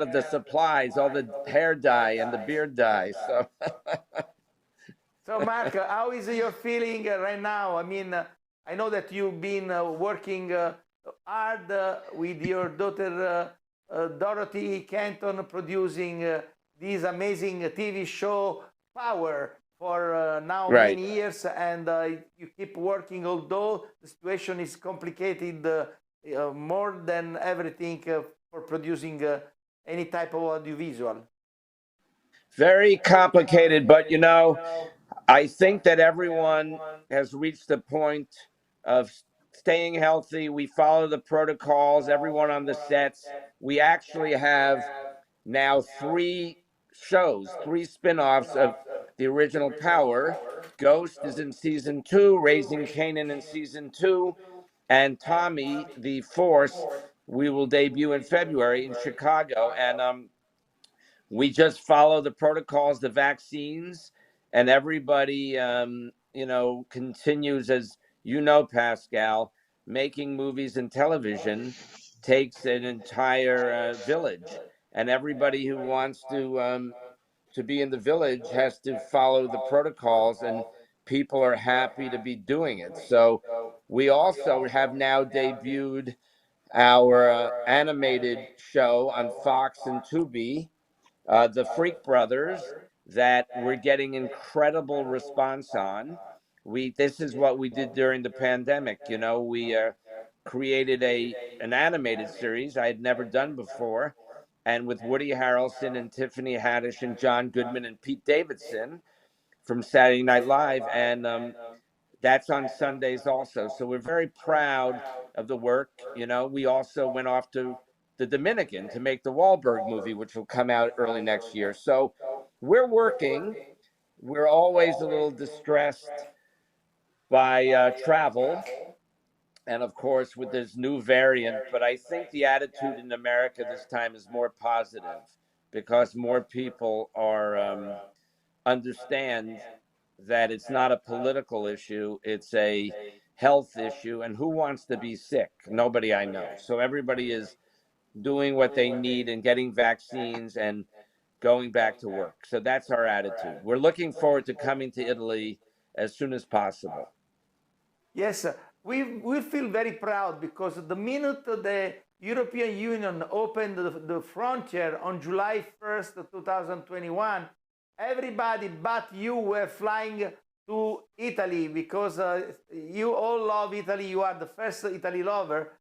of the supplies, all the hair dye and the beard dye. So. So, Mark, how is your feeling right now? I mean, I know that you've been working hard with your daughter Dorothy Canton, producing this amazing TV show Power for now Right. many years, and you keep working, although the situation is complicated more than everything for producing any type of audiovisual. Very complicated, but you know, I think that everyone has reached the point of staying healthy. We follow the protocols, everyone on the sets. We actually have now 3 shows, 3 spin-offs of the original Power. Ghost is in season 2, Raising Kanan in season 2, and Tommy, the Force, we will debut in February in Chicago. And we just follow the protocols, the vaccines, and everybody, continues, as you know, Pascal, making movies and television takes an entire village, and everybody who wants to be in the village has to follow the protocols, and people are happy to be doing it. So we also have now debuted our animated show on Fox and Tubi, the Freak Brothers, that we're getting incredible response on. This is what we did during the pandemic. You know, we created an animated series I had never done before, and with Woody Harrelson and Tiffany Haddish and John Goodman and Pete Davidson from Saturday Night Live, and that's on Sundays also. So we're very proud of the work. You know, we also went off to the Dominican to make the Wahlberg movie, which will come out early next year. So we're working. We're always a little distressed by travel, and of course with this new variant. But I think the attitude in America this time is more positive because more people are understand that it's not a political issue, it's a health issue. And who wants to be sick? Nobody I know. So everybody is doing what they need and getting vaccines and going back to work. So that's our attitude. We're looking forward to coming to Italy as soon as possible. Yes, we feel very proud because the minute the European Union opened the frontier on July 1st, 2021, everybody but you were flying to Italy because you all love Italy. You are the first Italy lover.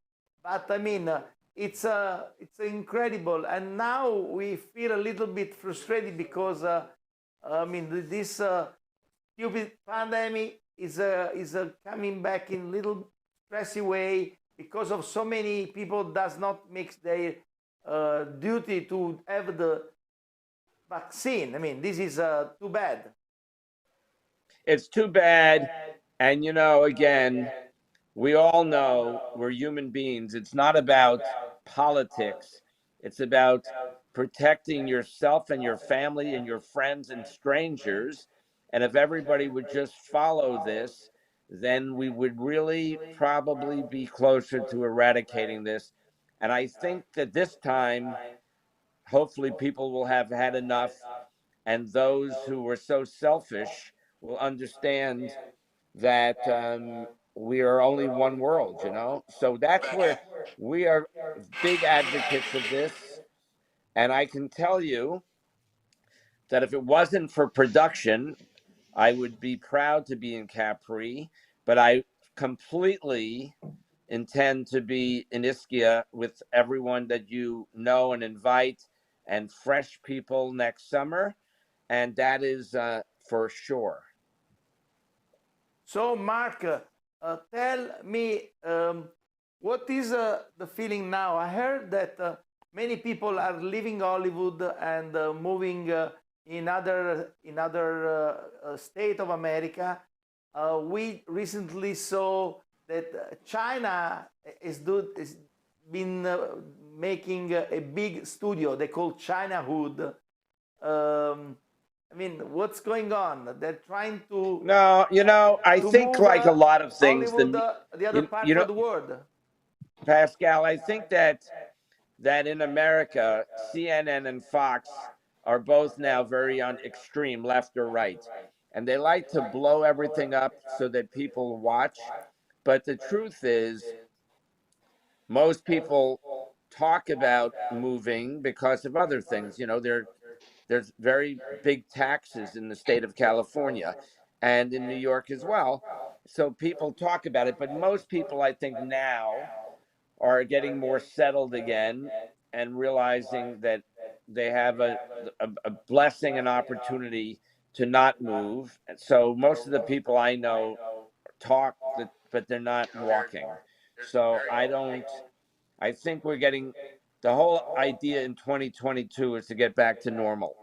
But I mean, it's incredible. And now we feel a little bit frustrated because, I mean, this stupid pandemic is coming back in little stressy way because of so many people does not make their duty to have the vaccine. I mean, this is too bad. It's too bad. And, you know, again, we all know we're human beings. It's not about politics. It's about protecting yourself and your family and your friends and strangers. And if everybody would just follow this, then we would really probably be closer to eradicating this. And I think that this time, hopefully, people will have had enough. And those who were so selfish will understand that we are only one world, you know? So that's where we are big advocates of this. And I can tell you that if it wasn't for production, I would be proud to be in Capri, but I completely intend to be in Ischia with everyone that you know and invite and fresh people next summer. And that is for sure. So, Mark, tell me what is the feeling now? I heard that many people are leaving Hollywood and moving in other state of America. We recently saw that China is been making a big studio. They call China Hood. I mean, what's going on? They're trying to No, you know, I think move like a lot of things, Hollywood, the other part you know, of the world. Pascal, I think that in America, CNN and Fox are both now very on extreme left or right, and they like to blow everything up so that people watch. But the truth is, most people talk about moving because of other things. You know, there's very big taxes in the state of California and in New York as well. So people talk about it, but most people, I think, now are getting more settled again and realizing that they have a blessing and opportunity to not move. And so most of the people I know talk, but they're not walking. So I think we're getting the whole idea in 2022 is to get back to normal.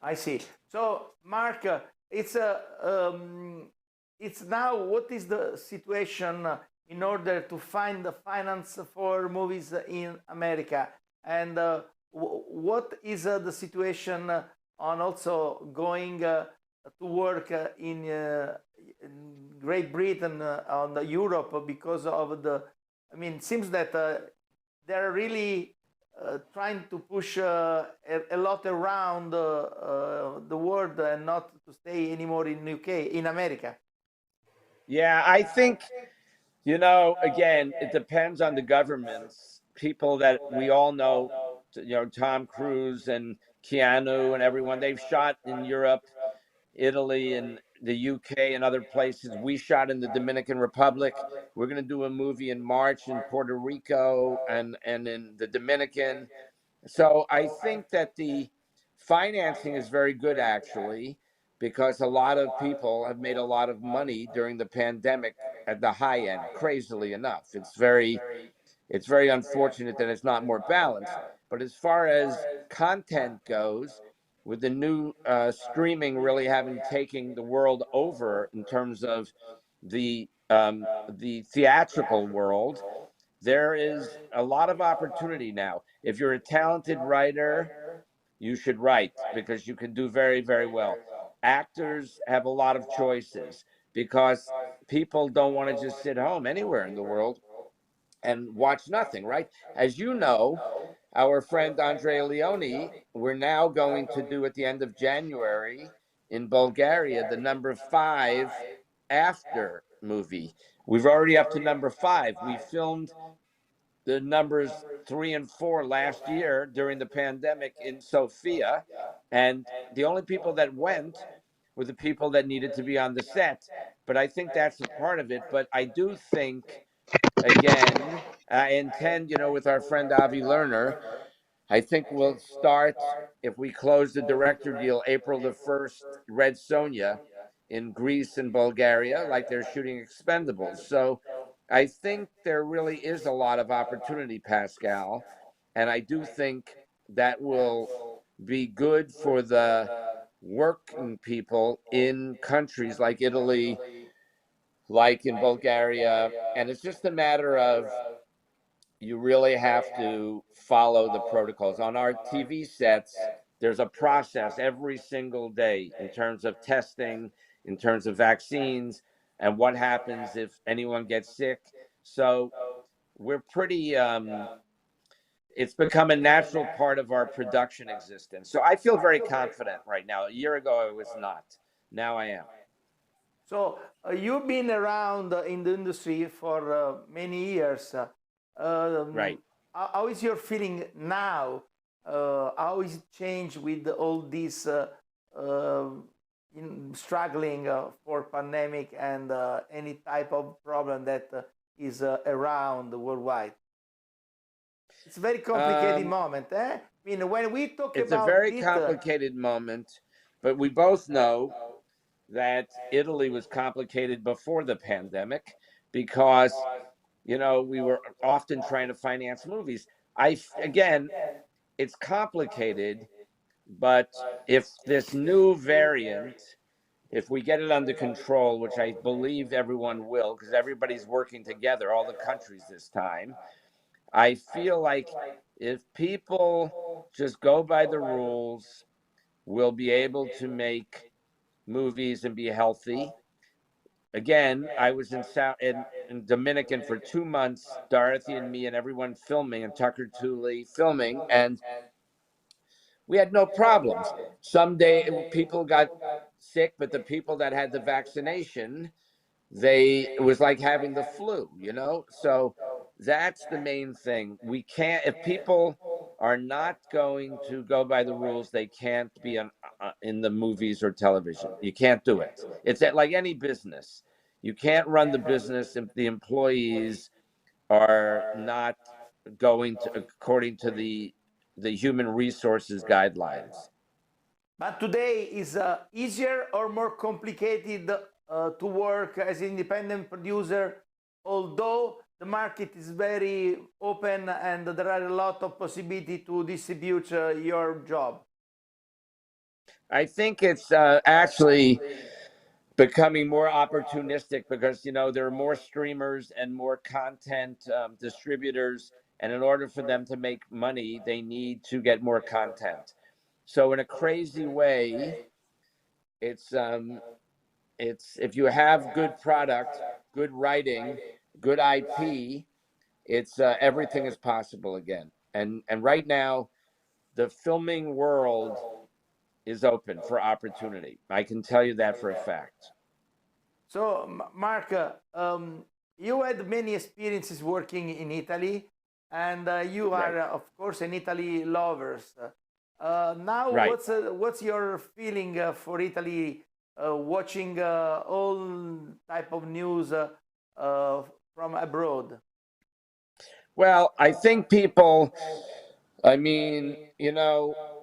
I see. So, Mark, it's now. What is the situation in order to find the finance for movies in America, and what is the situation on also going to work in Great Britain, on Europe, because of the. I mean, it seems that they're really trying to push a lot around the world and not to stay anymore in UK, in America. Yeah, I think, you know, again, it depends on the governments. People that we all know, you know, Tom Cruise and Keanu and everyone, they've shot in Europe, Italy, and the UK and other places. We shot in the Dominican Republic. We're going to do a movie in March in Puerto Rico and in the Dominican. So I think that the financing is very good, actually, because a lot of people have made a lot of money during the pandemic at the high end, crazily enough. It's very unfortunate that it's not more balanced. But as far as content goes, with the new streaming really having taken the world over in terms of the theatrical world, there is a lot of opportunity now. If you're a talented writer, you should write because you can do very, very well. Actors have a lot of choices because people don't want to just sit home anywhere in the world and watch nothing, right? As you know, our friend Andrea Leone, we're now going to do at the end of January in Bulgaria the number 5 after movie. We've already up to number 5. We filmed the numbers 3 and 4 last year during the pandemic in Sofia, and the only people that went were the people that needed to be on the set. But I think that's a part of it. But I do think, again, I intend, with our friend Avi Lerner, I think we'll start, if we close the director deal April the 1st, Red Sonja in Greece and Bulgaria, like they're shooting Expendables. So I think there really is a lot of opportunity, Pascal. And I do think that will be good for the working people in countries like Italy, like in Bulgaria. And it's just a matter of you really have to follow the protocols. On our TV sets, there's a process every single day in terms of testing, in terms of vaccines, and what happens if anyone gets sick. So we're pretty, it's become a natural part of our production existence. So I feel very confident right now. A year ago, I was not. Now I am. So you've been around in the industry for many years. Right. How is your feeling now? How is it changed with all this uh, struggling for pandemic and any type of problem that is around worldwide? It's a very complicated moment. I mean, when we talk It's a about very it, complicated moment, but we both know that Italy was complicated before the pandemic because, we were often trying to finance movies. Again, it's complicated, but if this new variant, if we get it under control, which I believe everyone will, because everybody's working together, all the countries this time, I feel like if people just go by the rules, we'll be able to make movies and be healthy. Again, I was in Dominican for 2 months, Dorothy and me and everyone filming, and Tucker Tooley filming, and we had no problems. Some day people got sick, but the people that had the vaccination, it was like having the flu. So that's the main thing. We can't, if people are not going to go by the rules, they can't be in the movies or television. You can't do it. It's like any business. You can't run the business if the employees are not going to according to the human resources guidelines. but today is easier or more complicated to work as an independent producer, although the market is very open and there are a lot of possibility to distribute your job. I think it's actually becoming more opportunistic because there are more streamers and more content distributors, and in order for them to make money, they need to get more content. So in a crazy way, it's if you have good product, good writing, good IP, it's everything is possible again. And right now, the filming world is open for opportunity. I can tell you that for a fact. So, Mark, you had many experiences working in Italy, and you are, Right. of course, an Italy lovers. Now, Right. what's your feeling for Italy? Watching all type of news from abroad. Well, I think people I mean,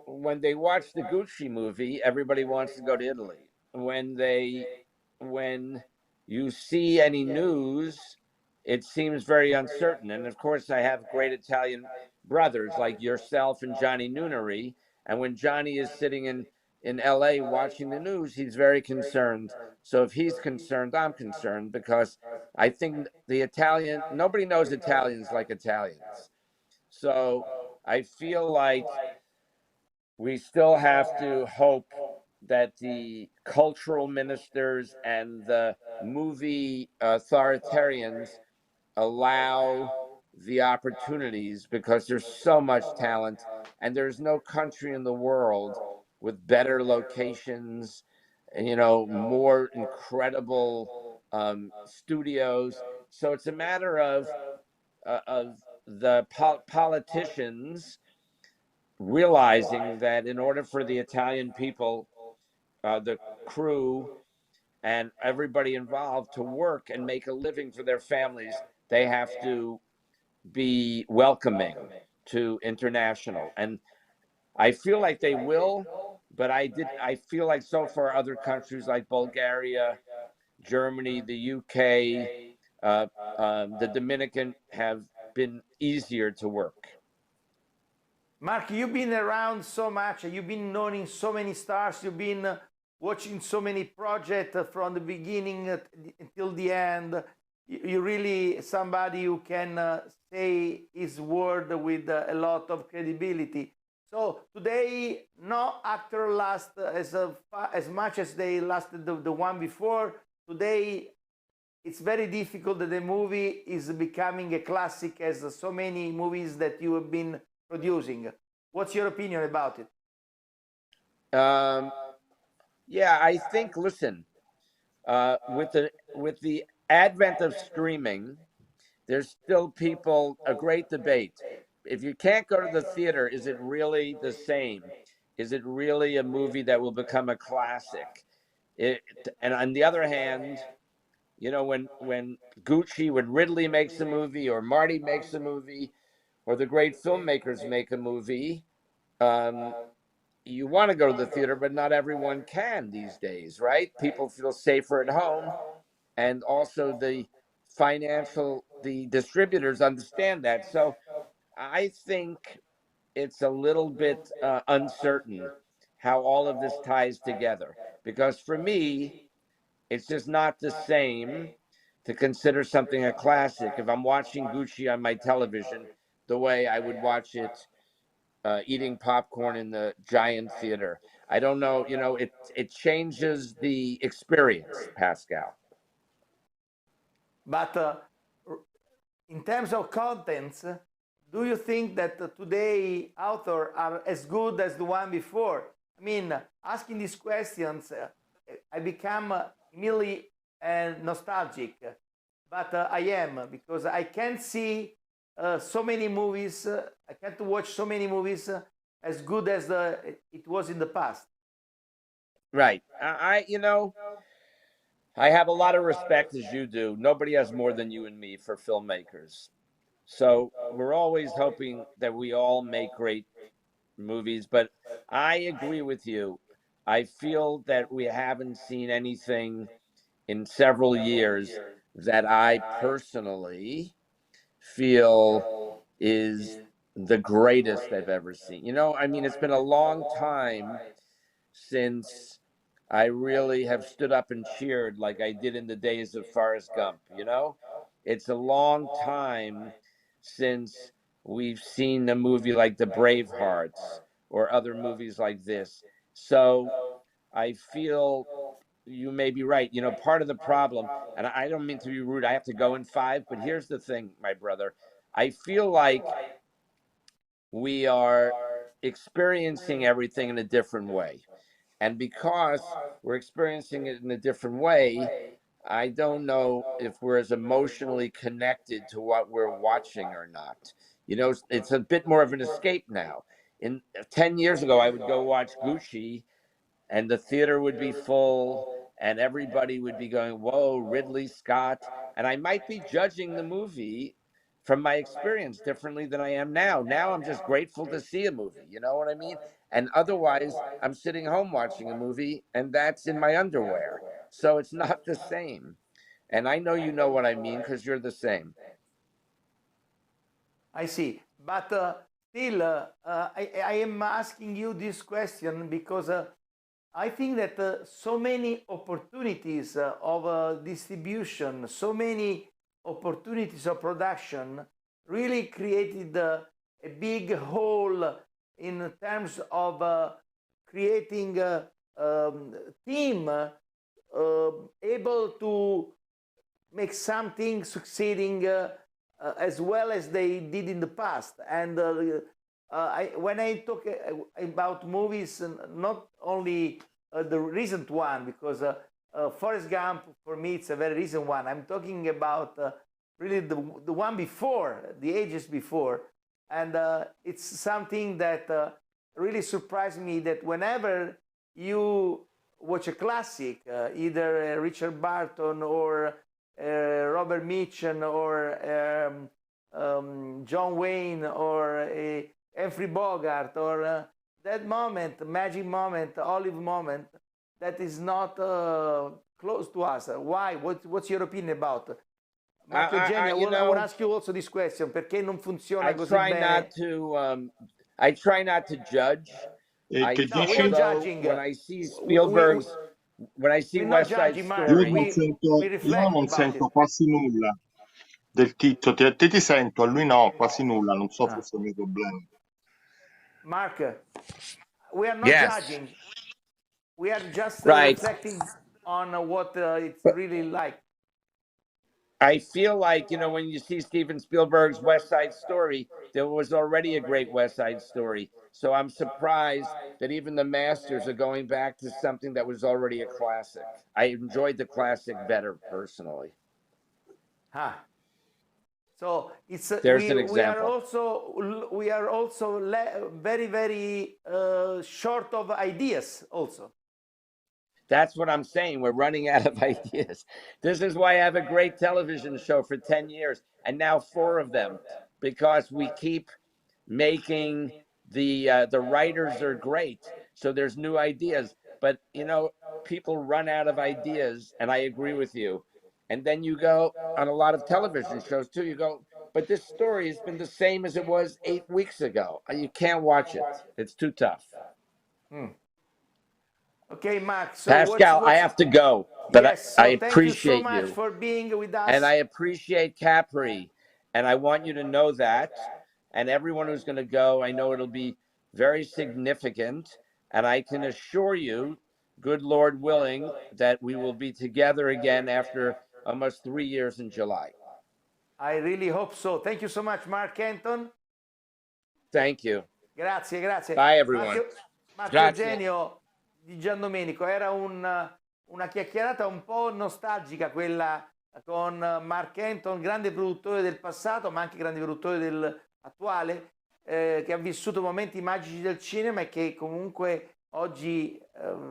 when they watch the Gucci movie, everybody wants to go to Italy. When you see any news, it seems very uncertain. And of course, I have great Italian brothers like yourself and Johnny Nunari. And when Johnny is sitting in LA watching the news, he's very concerned. So if he's concerned, I'm concerned because I think nobody knows Italians like Italians. So I feel like we still have to hope that the cultural ministers and the movie authoritarians allow the opportunities, because there's so much talent and there's no country in the world with better locations, more incredible studios. So it's a matter of the politicians realizing that in order for the Italian people, the crew, and everybody involved to work and make a living for their families, they have to be welcoming to international. And I feel like they will, but I feel like so far other countries like Bulgaria, Germany, the UK, the Dominican have been easier to work. Mark, you've been around so much, you've been knowing so many stars, you've been watching so many projects from the beginning until the end. You're really somebody who can say his word with a lot of credibility. So today, no actor lasts as much as they lasted the one before. Today, it's very difficult that the movie is becoming a classic as so many movies that you have been producing. What's your opinion about it? Yeah, I think. Listen, with the advent of streaming, there's still a great debate. If you can't go to the theater, is it really the same? Is it really a movie that will become a classic? And on the other hand, when Gucci, when Ridley makes a movie, or Marty makes a movie, or the great filmmakers make a movie, you want to go to the theater, but not everyone can these days, right? People feel safer at home. And also the distributors understand that. So I think it's a little bit uncertain how all of this ties together. Because for me, it's just not the same to consider something a classic if I'm watching Gucci on my television the way I would watch it eating popcorn in the giant theater. I don't know, it changes the experience, Pascal. But in terms of contents, do you think that today authors are as good as the one before? I mean, asking these questions, I become immediately nostalgic, but I am, because I can't see so many movies. I can't watch so many movies as good as it was in the past. Right. I have a lot of respect, as you do. Nobody has more than you and me for filmmakers. So we're always hoping that we all make great movies. But I agree with you. I feel that we haven't seen anything in several years that I personally feel is the greatest I've ever seen. I mean, it's been a long time since I really have stood up and cheered like I did in the days of Forrest Gump. It's a long time since we've seen a movie like The Bravehearts or other movies like this. So I feel you may be right. Part of the problem, and I don't mean to be rude, I have to go in 5, but here's the thing, my brother. I feel like we are experiencing everything in a different way. And because we're experiencing it in a different way, I don't know if we're as emotionally connected to what we're watching or not. It's a bit more of an escape now. In 10 years ago, I would go watch Gucci and the theater would be full and everybody would be going, whoa, Ridley Scott. And I might be judging the movie from my experience differently than I am now. Now I'm just grateful to see a movie. You know what I mean? And otherwise, I'm sitting home watching a movie and that's in my underwear. So it's not the same. And I know you know what I mean because you're the same. I see. But still, I am asking you this question because I think that so many opportunities of distribution, so many opportunities of production really created a big hole in terms of creating a team able to make something succeeding as well as they did in the past. And when I talk about movies, not only the recent one, because Forrest Gump, for me, it's a very recent one. I'm talking about really the one before, the ages before. And it's something that really surprised me that whenever you watch a classic, either Richard Barton or Robert Mitchum or John Wayne or Humphrey Bogart or that moment, magic moment, olive moment, that is not close to us. Why? What's your opinion about? Marco Eugenio, I want to ask you also this question. Perché non funziona così bene? I try not to judge. Che No, we're dici? not judging. When I see Spielberg's, when I see West Side Story, Io non sento quasi nulla del titolo. Te ti sento, a lui no, quasi nulla. Non so, forse è il mio problema. Mark, we are not judging. We are just reflecting on what it's really like. I feel like, you know, when you see Steven Spielberg's West Side Story, there was already a great West Side Story. So I'm surprised that even the masters are going back to something that was already a classic. I enjoyed the classic better personally. So it's There's an example. We are also very, very short of ideas also. That's what I'm saying. We're running out of ideas. This is why I have a great television show for 10 years and now 4 of them, because we keep making the writers are great. So there's new ideas, but you know, people run out of ideas, and I agree with you. And then you go on a lot of television shows too. You go, but this story has been the same as it was 8 weeks ago. You can't watch it. It's too tough. Okay, Mark. So Pascal, I have to go, but yes, so I appreciate thank you so much for being with us. And I appreciate Capri, and I want you to know that. And everyone who's going to go, I know it'll be very significant. And I can assure you, good Lord willing, that we will be together again after almost 3 years in July. I really hope so. Thank you so much, Mark Kenton. Thank you. Grazie, grazie. Bye, everyone. Marco Eugenio di Giandomenico, era una chiacchierata un po' nostalgica quella con Mark Kenton, grande produttore del passato ma anche grande produttore dell'attuale, che ha vissuto momenti magici del cinema e che comunque oggi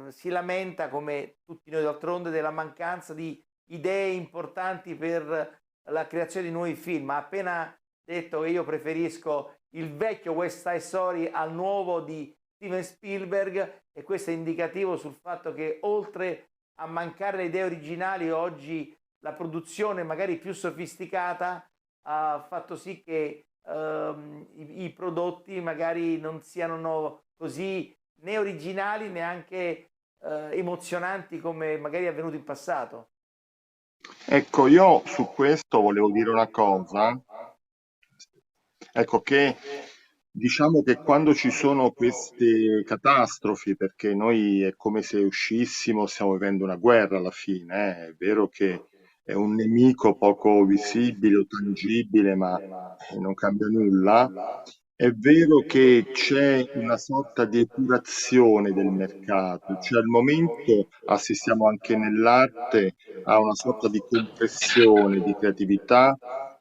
si lamenta, come tutti noi d'altronde, della mancanza di idee importanti per la creazione di nuovi film. Ha appena detto che io preferisco il vecchio West Side Story al nuovo di Steven Spielberg, e questo è indicativo sul fatto che oltre a mancare le idee originali, oggi la produzione magari più sofisticata ha fatto sì che i prodotti magari non siano così né originali neanche emozionanti come magari è avvenuto in passato. Ecco, io su questo volevo dire una cosa. Ecco che diciamo che quando ci sono queste catastrofi, perché noi è come se uscissimo, stiamo vivendo una guerra alla fine, è vero che è un nemico poco visibile o tangibile, ma non cambia nulla. È vero che c'è una sorta di epurazione del mercato, cioè al momento assistiamo anche nell'arte a una sorta di compressione di creatività,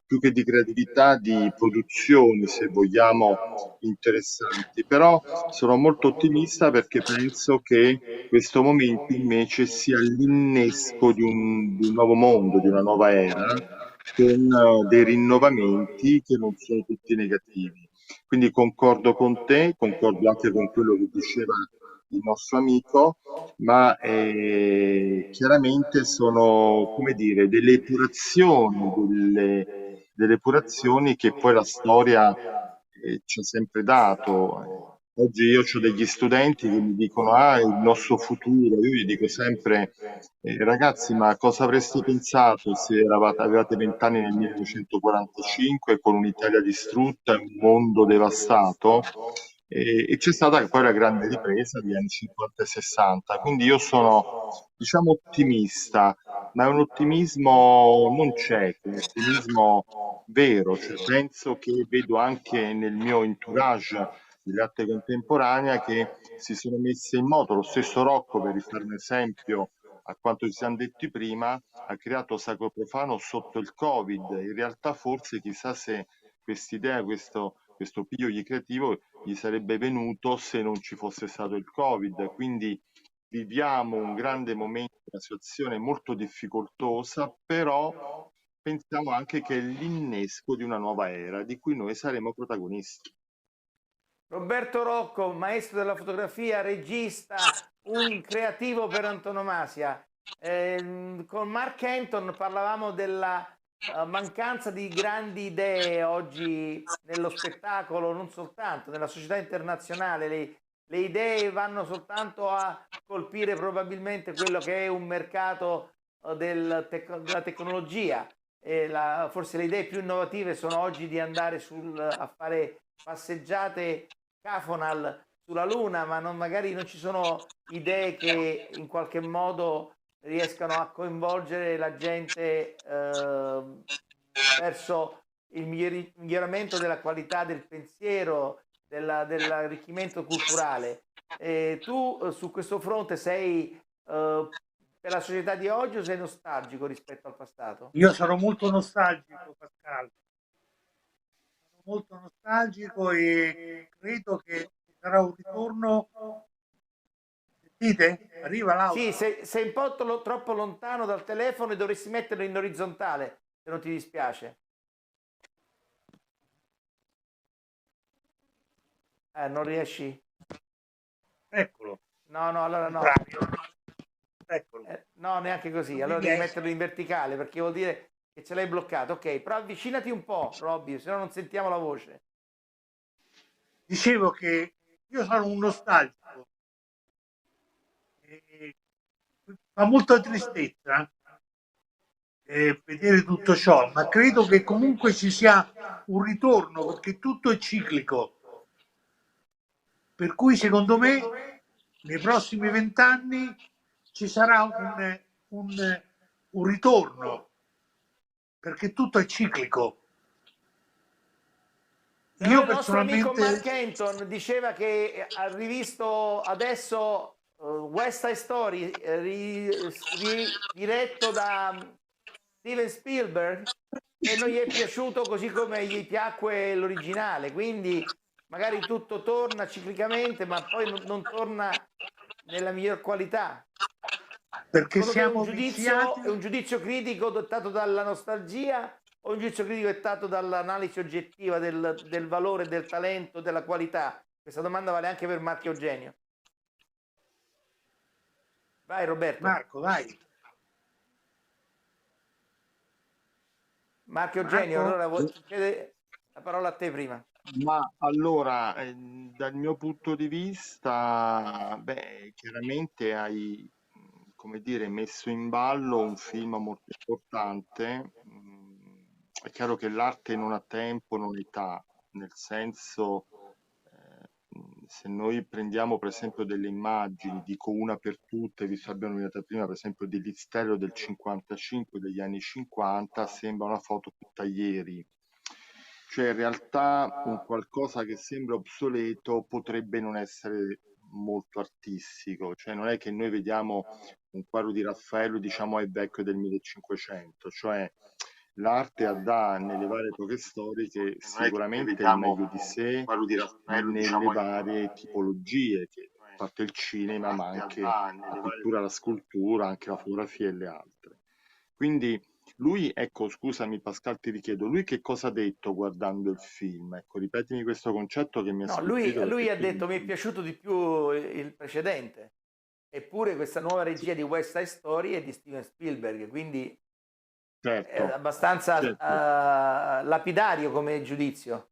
più che di creatività, di produzioni, se vogliamo, interessanti. Però sono molto ottimista perché penso che questo momento invece sia l'innesco di un nuovo mondo, di una nuova era, con dei rinnovamenti che non sono tutti negativi. Quindi concordo con te, concordo anche con quello che diceva il nostro amico, ma chiaramente sono, come dire, delle epurazioni che poi la storia ci ha sempre dato. Oggi io ho degli studenti che mi dicono, ah, il nostro futuro, io gli dico sempre, ragazzi, ma cosa avreste pensato se avevate 20 anni nel 1945 con un'Italia distrutta e un mondo devastato? E c'è stata poi la grande ripresa degli anni 50 e 60, quindi io sono, diciamo, ottimista, ma è un ottimismo non cieco, un ottimismo vero, cioè penso che vedo anche nel mio entourage dell'arte contemporanea che si sono messe in moto. Lo stesso Rocco, per rifare un esempio a quanto ci siamo detti prima, ha creato Sacro Profano sotto il Covid. In realtà forse chissà se quest'idea, questo piglio di creativo gli sarebbe venuto se non ci fosse stato il Covid. Quindi viviamo un grande momento, una situazione molto difficoltosa, però pensiamo anche che è l'innesco di una nuova era di cui noi saremo protagonisti. Roberto Rocco, maestro della fotografia, regista, un creativo per antonomasia. Con Mark Anton parlavamo della mancanza di grandi idee oggi nello spettacolo, non soltanto, nella società internazionale. Le idee vanno soltanto a colpire probabilmente quello che è un mercato della tecnologia. Forse le idee più innovative sono oggi di andare a fare passeggiate Cafonal sulla Luna, ma magari non ci sono idee che in qualche modo riescano a coinvolgere la gente verso il miglioramento della qualità del pensiero, dell'arricchimento culturale. Tu su questo fronte sei per la società di oggi o sei nostalgico rispetto al passato? Io sono molto nostalgico, Pascal, sono molto nostalgico e credo che ci sarà un ritorno. Sentite? Arriva Sì, l'auto. sei un po' troppo lontano dal telefono e dovresti metterlo in orizzontale, se non ti dispiace. Non riesci? Eccolo. No, no, allora no. Eccolo. No, neanche così. Non Allora mi devi riesce. metterlo in verticale perché vuol dire che ce l'hai bloccato. Ok, però avvicinati un po', Robby, se no non sentiamo la voce. Dicevo che io sono un nostalgico e fa molta tristezza vedere tutto ciò, ma credo che comunque ci sia un ritorno perché tutto è ciclico. Per cui secondo me nei prossimi 20 anni ci sarà un ritorno perché tutto è ciclico. Però Io il nostro amico personalmente Mark Anton diceva che ha rivisto adesso West Side Story diretto da Steven Spielberg e non gli è piaciuto così come gli piacque l'originale, quindi magari tutto torna ciclicamente ma poi non torna nella miglior qualità. perché Secondo te siamo viziati. è un giudizio critico dettato dalla nostalgia o un giudizio critico dettato dall'analisi oggettiva del valore, del talento, della qualità? Questa domanda vale anche per Marco Eugenio. Vai Roberto. Marco, vai. Marco Eugenio, Marco? allora chiede la parola a te prima. Ma allora, dal mio punto di vista, beh, chiaramente hai, come dire, messo in ballo un film molto importante. È chiaro che l'arte non ha tempo, non ha età, nel senso, se noi prendiamo per esempio delle immagini, dico una per tutte, vi abbiamo nominata prima, per esempio di Listello del 55, degli anni 50, sembra una foto tutta ieri. Cioè in realtà un qualcosa che sembra obsoleto potrebbe non essere molto artistico, cioè non è che noi vediamo un quadro di Raffaello e diciamo è vecchio del 1500, cioè l'arte ha nelle varie epoche storiche sicuramente il meglio di sé nelle varie tipologie, che, a parte il cinema, ma anche la pittura, la scultura, anche la fotografia e le altre. Quindi Lui, ecco, scusami Pascal, ti richiedo, lui che cosa ha detto guardando il film? Ecco, ripetimi questo concetto che mi ha No, lui, sfuggito perché lui ha qui detto mi è piaciuto di più il precedente, eppure questa nuova sì, regia di West Side Story è di Steven Spielberg, quindi è certo, abbastanza certo. lapidario come giudizio.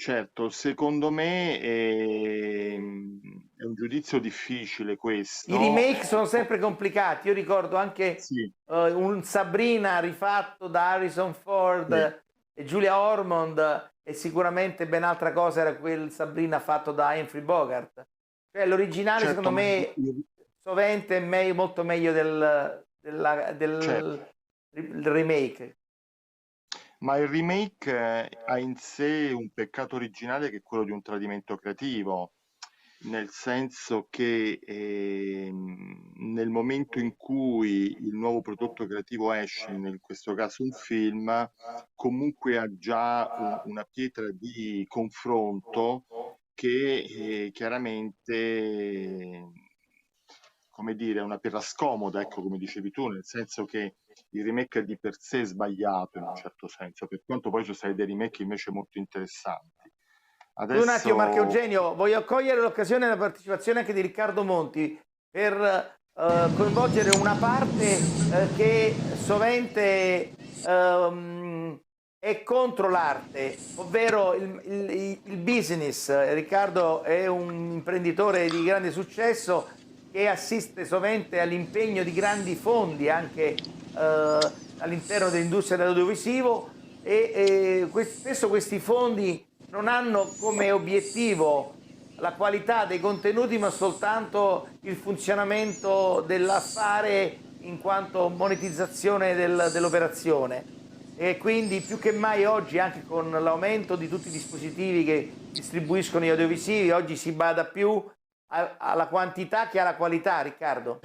Certo, secondo me è un giudizio difficile I questo. remake sono sempre complicati. Io ricordo anche Sì, un Sabrina rifatto da Harrison Ford sì, e Julia Ormond, e sicuramente ben altra cosa era quel Sabrina fatto da Humphrey Bogart. Cioè l'originale secondo certo, me sovente è molto meglio certo. del remake. Ma il remake ha in sé un peccato originale che è quello di un tradimento creativo, nel senso che nel momento in cui il nuovo prodotto creativo esce, in questo caso un film, comunque ha già una pietra di confronto che chiaramente, come dire, è una pietra scomoda, ecco, come dicevi tu, nel senso che il remake è di per sé sbagliato in un certo senso, per quanto poi ci sono dei remake invece molto interessanti. Scusa un attimo, Marco Adesso, Eugenio, voglio cogliere l'occasione della partecipazione anche di Riccardo Monti per coinvolgere una parte che sovente è contro l'arte, ovvero il business. Riccardo è un imprenditore di grande successo che assiste sovente all'impegno di grandi fondi anche all'interno dell'industria dell'audiovisivo e spesso questi fondi non hanno come obiettivo la qualità dei contenuti, ma soltanto il funzionamento dell'affare in quanto monetizzazione dell'operazione. E quindi più che mai oggi, anche con l'aumento di tutti i dispositivi che distribuiscono gli audiovisivi, oggi si bada più alla quantità che alla qualità, Riccardo.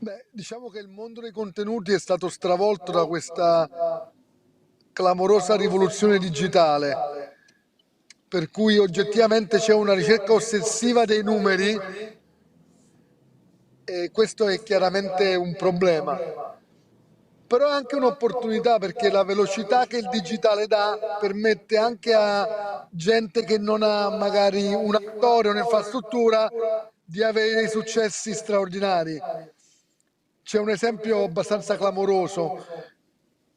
Beh, diciamo che il mondo dei contenuti è stato stravolto da questa clamorosa rivoluzione digitale, per cui oggettivamente c'è una ricerca ossessiva dei numeri e questo è chiaramente un problema. Però è anche un'opportunità perché la velocità che il digitale dà permette anche a gente che non ha magari una storia, un'infrastruttura, di avere dei successi straordinari. C'è un esempio abbastanza clamoroso.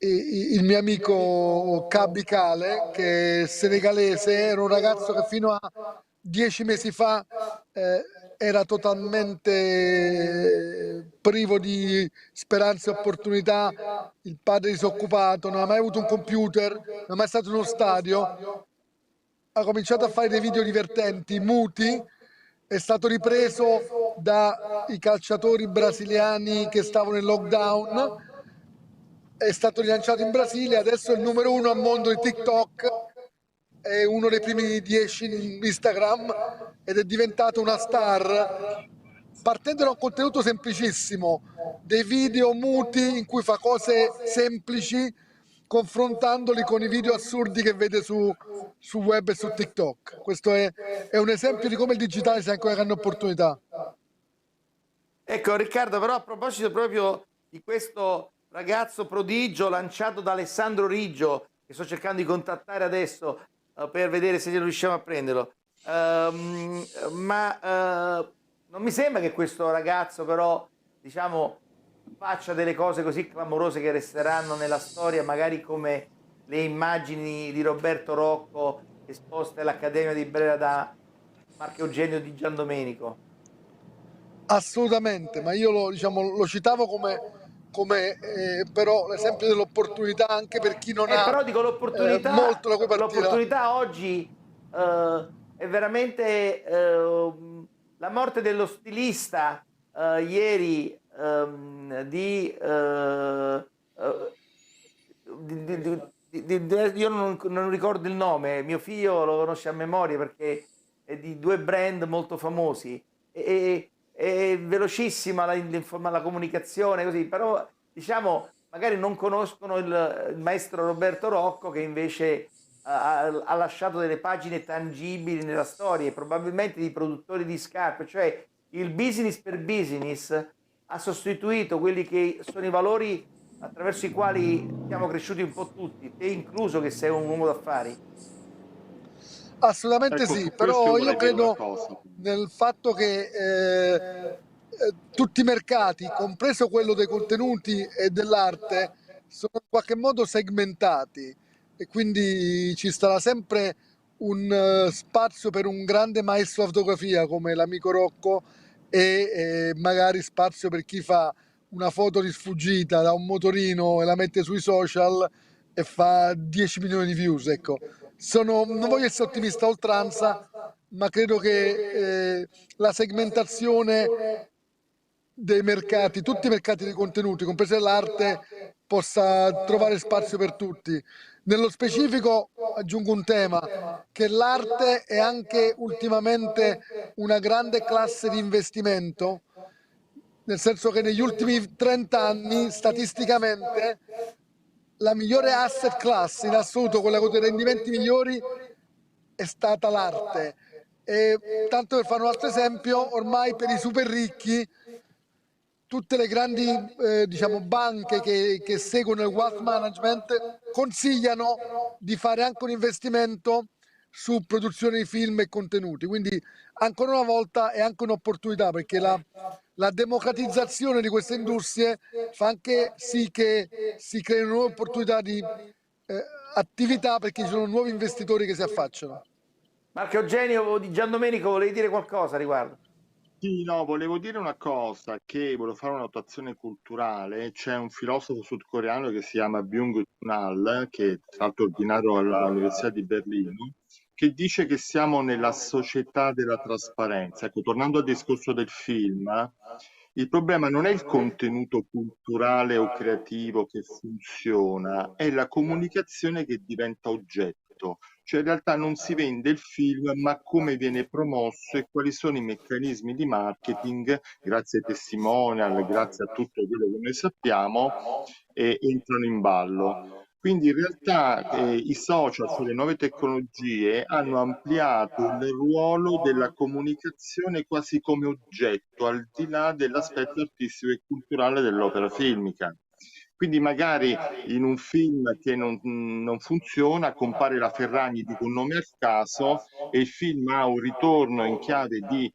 Il mio amico Cabicale, che è senegalese, era un ragazzo che fino a 10 mesi fa eh, era totalmente privo di speranze e opportunità, il padre disoccupato, non ha mai avuto un computer, non è mai stato in uno stadio, ha cominciato a fare dei video divertenti, muti, è stato ripreso dai calciatori brasiliani che stavano in lockdown, è stato rilanciato in Brasile, adesso è il numero uno al mondo di TikTok, è uno dei primi 10 in Instagram ed è diventato una star partendo da un contenuto semplicissimo, dei video muti in cui fa cose semplici confrontandoli con i video assurdi che vede su web e su TikTok. Questo è un esempio di come il digitale sia ancora grande opportunità. Ecco Riccardo, però a proposito proprio di questo ragazzo prodigio lanciato da Alessandro Riggio, che sto cercando di contattare adesso per vedere se riusciamo a prenderlo, non mi sembra che questo ragazzo però, diciamo, faccia delle cose così clamorose che resteranno nella storia, magari come le immagini di Roberto Rocco esposte all'Accademia di Brera da Marco Eugenio di Giandomenico. Assolutamente, ma io lo citavo come però l'esempio dell'opportunità anche per chi non ha Però dico molto da cui partire. l'opportunità oggi è veramente la morte dello stilista ieri io non ricordo il nome, mio figlio lo conosce a memoria perché è di due brand molto famosi. È velocissima la comunicazione, così, però diciamo magari non conoscono il maestro Roberto Rocco che invece ha lasciato delle pagine tangibili nella storia e probabilmente di produttori di scarpe, cioè il business per business ha sostituito quelli che sono i valori attraverso i quali siamo cresciuti un po' tutti, te incluso che sei un uomo d'affari? Assolutamente Ecco, sì, su questo io però io vorrei dire una credo cosa. nel fatto che tutti i mercati, compreso quello dei contenuti e dell'arte, sono in qualche modo segmentati e quindi ci sarà sempre un spazio per un grande maestro di fotografia come l'amico Rocco e magari spazio per chi fa una foto di sfuggita da un motorino e la mette sui social e fa 10 milioni di views, ecco. Non voglio essere ottimista a oltranza, ma credo che la segmentazione dei mercati, tutti i mercati dei contenuti, compresa l'arte, possa trovare spazio per tutti. Nello specifico aggiungo un tema, che l'arte è anche ultimamente una grande classe di investimento, nel senso che negli ultimi 30 anni, statisticamente, la migliore asset class in assoluto, quella con i rendimenti migliori, è stata l'arte. E tanto per fare un altro esempio, ormai per i super ricchi tutte le grandi diciamo, banche che seguono il wealth management consigliano di fare anche un investimento su produzione di film e contenuti. Quindi ancora una volta è anche un'opportunità perché la democratizzazione di queste industrie fa anche sì che si creino nuove opportunità di attività perché ci sono nuovi investitori che si affacciano. Marco Eugenio o di Giandomenico, volevi dire qualcosa a riguardo? Sì, no, volevo dire una cosa, che volevo fare una notazione culturale. C'è un filosofo sudcoreano che si chiama Byung-Chul Han, che tra l'altro è ordinario all'Università di Berlino, che dice che siamo nella società della trasparenza. Ecco, tornando al discorso del film, il problema non è il contenuto culturale o creativo che funziona, è la comunicazione che diventa oggetto. Cioè in realtà non si vende il film, ma come viene promosso e quali sono i meccanismi di marketing, grazie ai testimonial, grazie a tutto quello che noi sappiamo, entrano in ballo. Quindi in realtà i social, cioè le nuove tecnologie, hanno ampliato il ruolo della comunicazione quasi come oggetto, al di là dell'aspetto artistico e culturale dell'opera filmica. Quindi magari in un film che non funziona compare la Ferragni, dico un nome a caso, e il film ha un ritorno in chiave di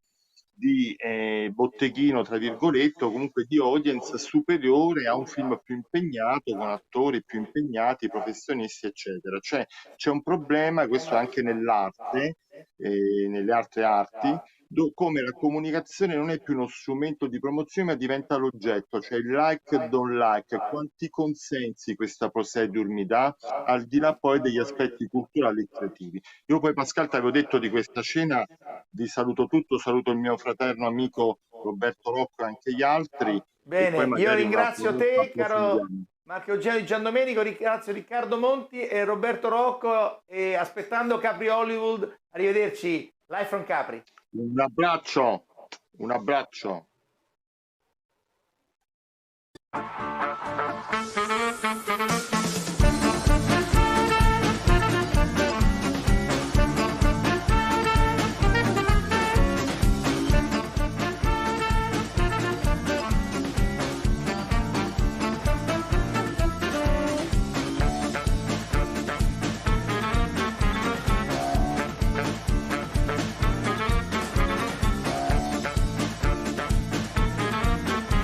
botteghino, tra virgolette, o comunque di audience superiore a un film più impegnato, con attori più impegnati, professionisti, eccetera. Cioè c'è un problema, questo anche nell'arte, nelle altre arti, come la comunicazione non è più uno strumento di promozione, ma diventa l'oggetto, cioè il like, don't like, quanti consensi questa procedure mi dà, al di là poi degli aspetti culturali e creativi. Io poi Pascal ti avevo detto di questa cena, vi saluto tutto, saluto il mio fraterno amico Roberto Rocco e anche gli altri, e poi Bene, io magari un'altra ringrazio volta te, caro approfondiamo. Marco Eugenio di Giandomenico, ringrazio Riccardo Monti e Roberto Rocco e aspettando Capri Hollywood, arrivederci, live from Capri. Un abbraccio, un abbraccio.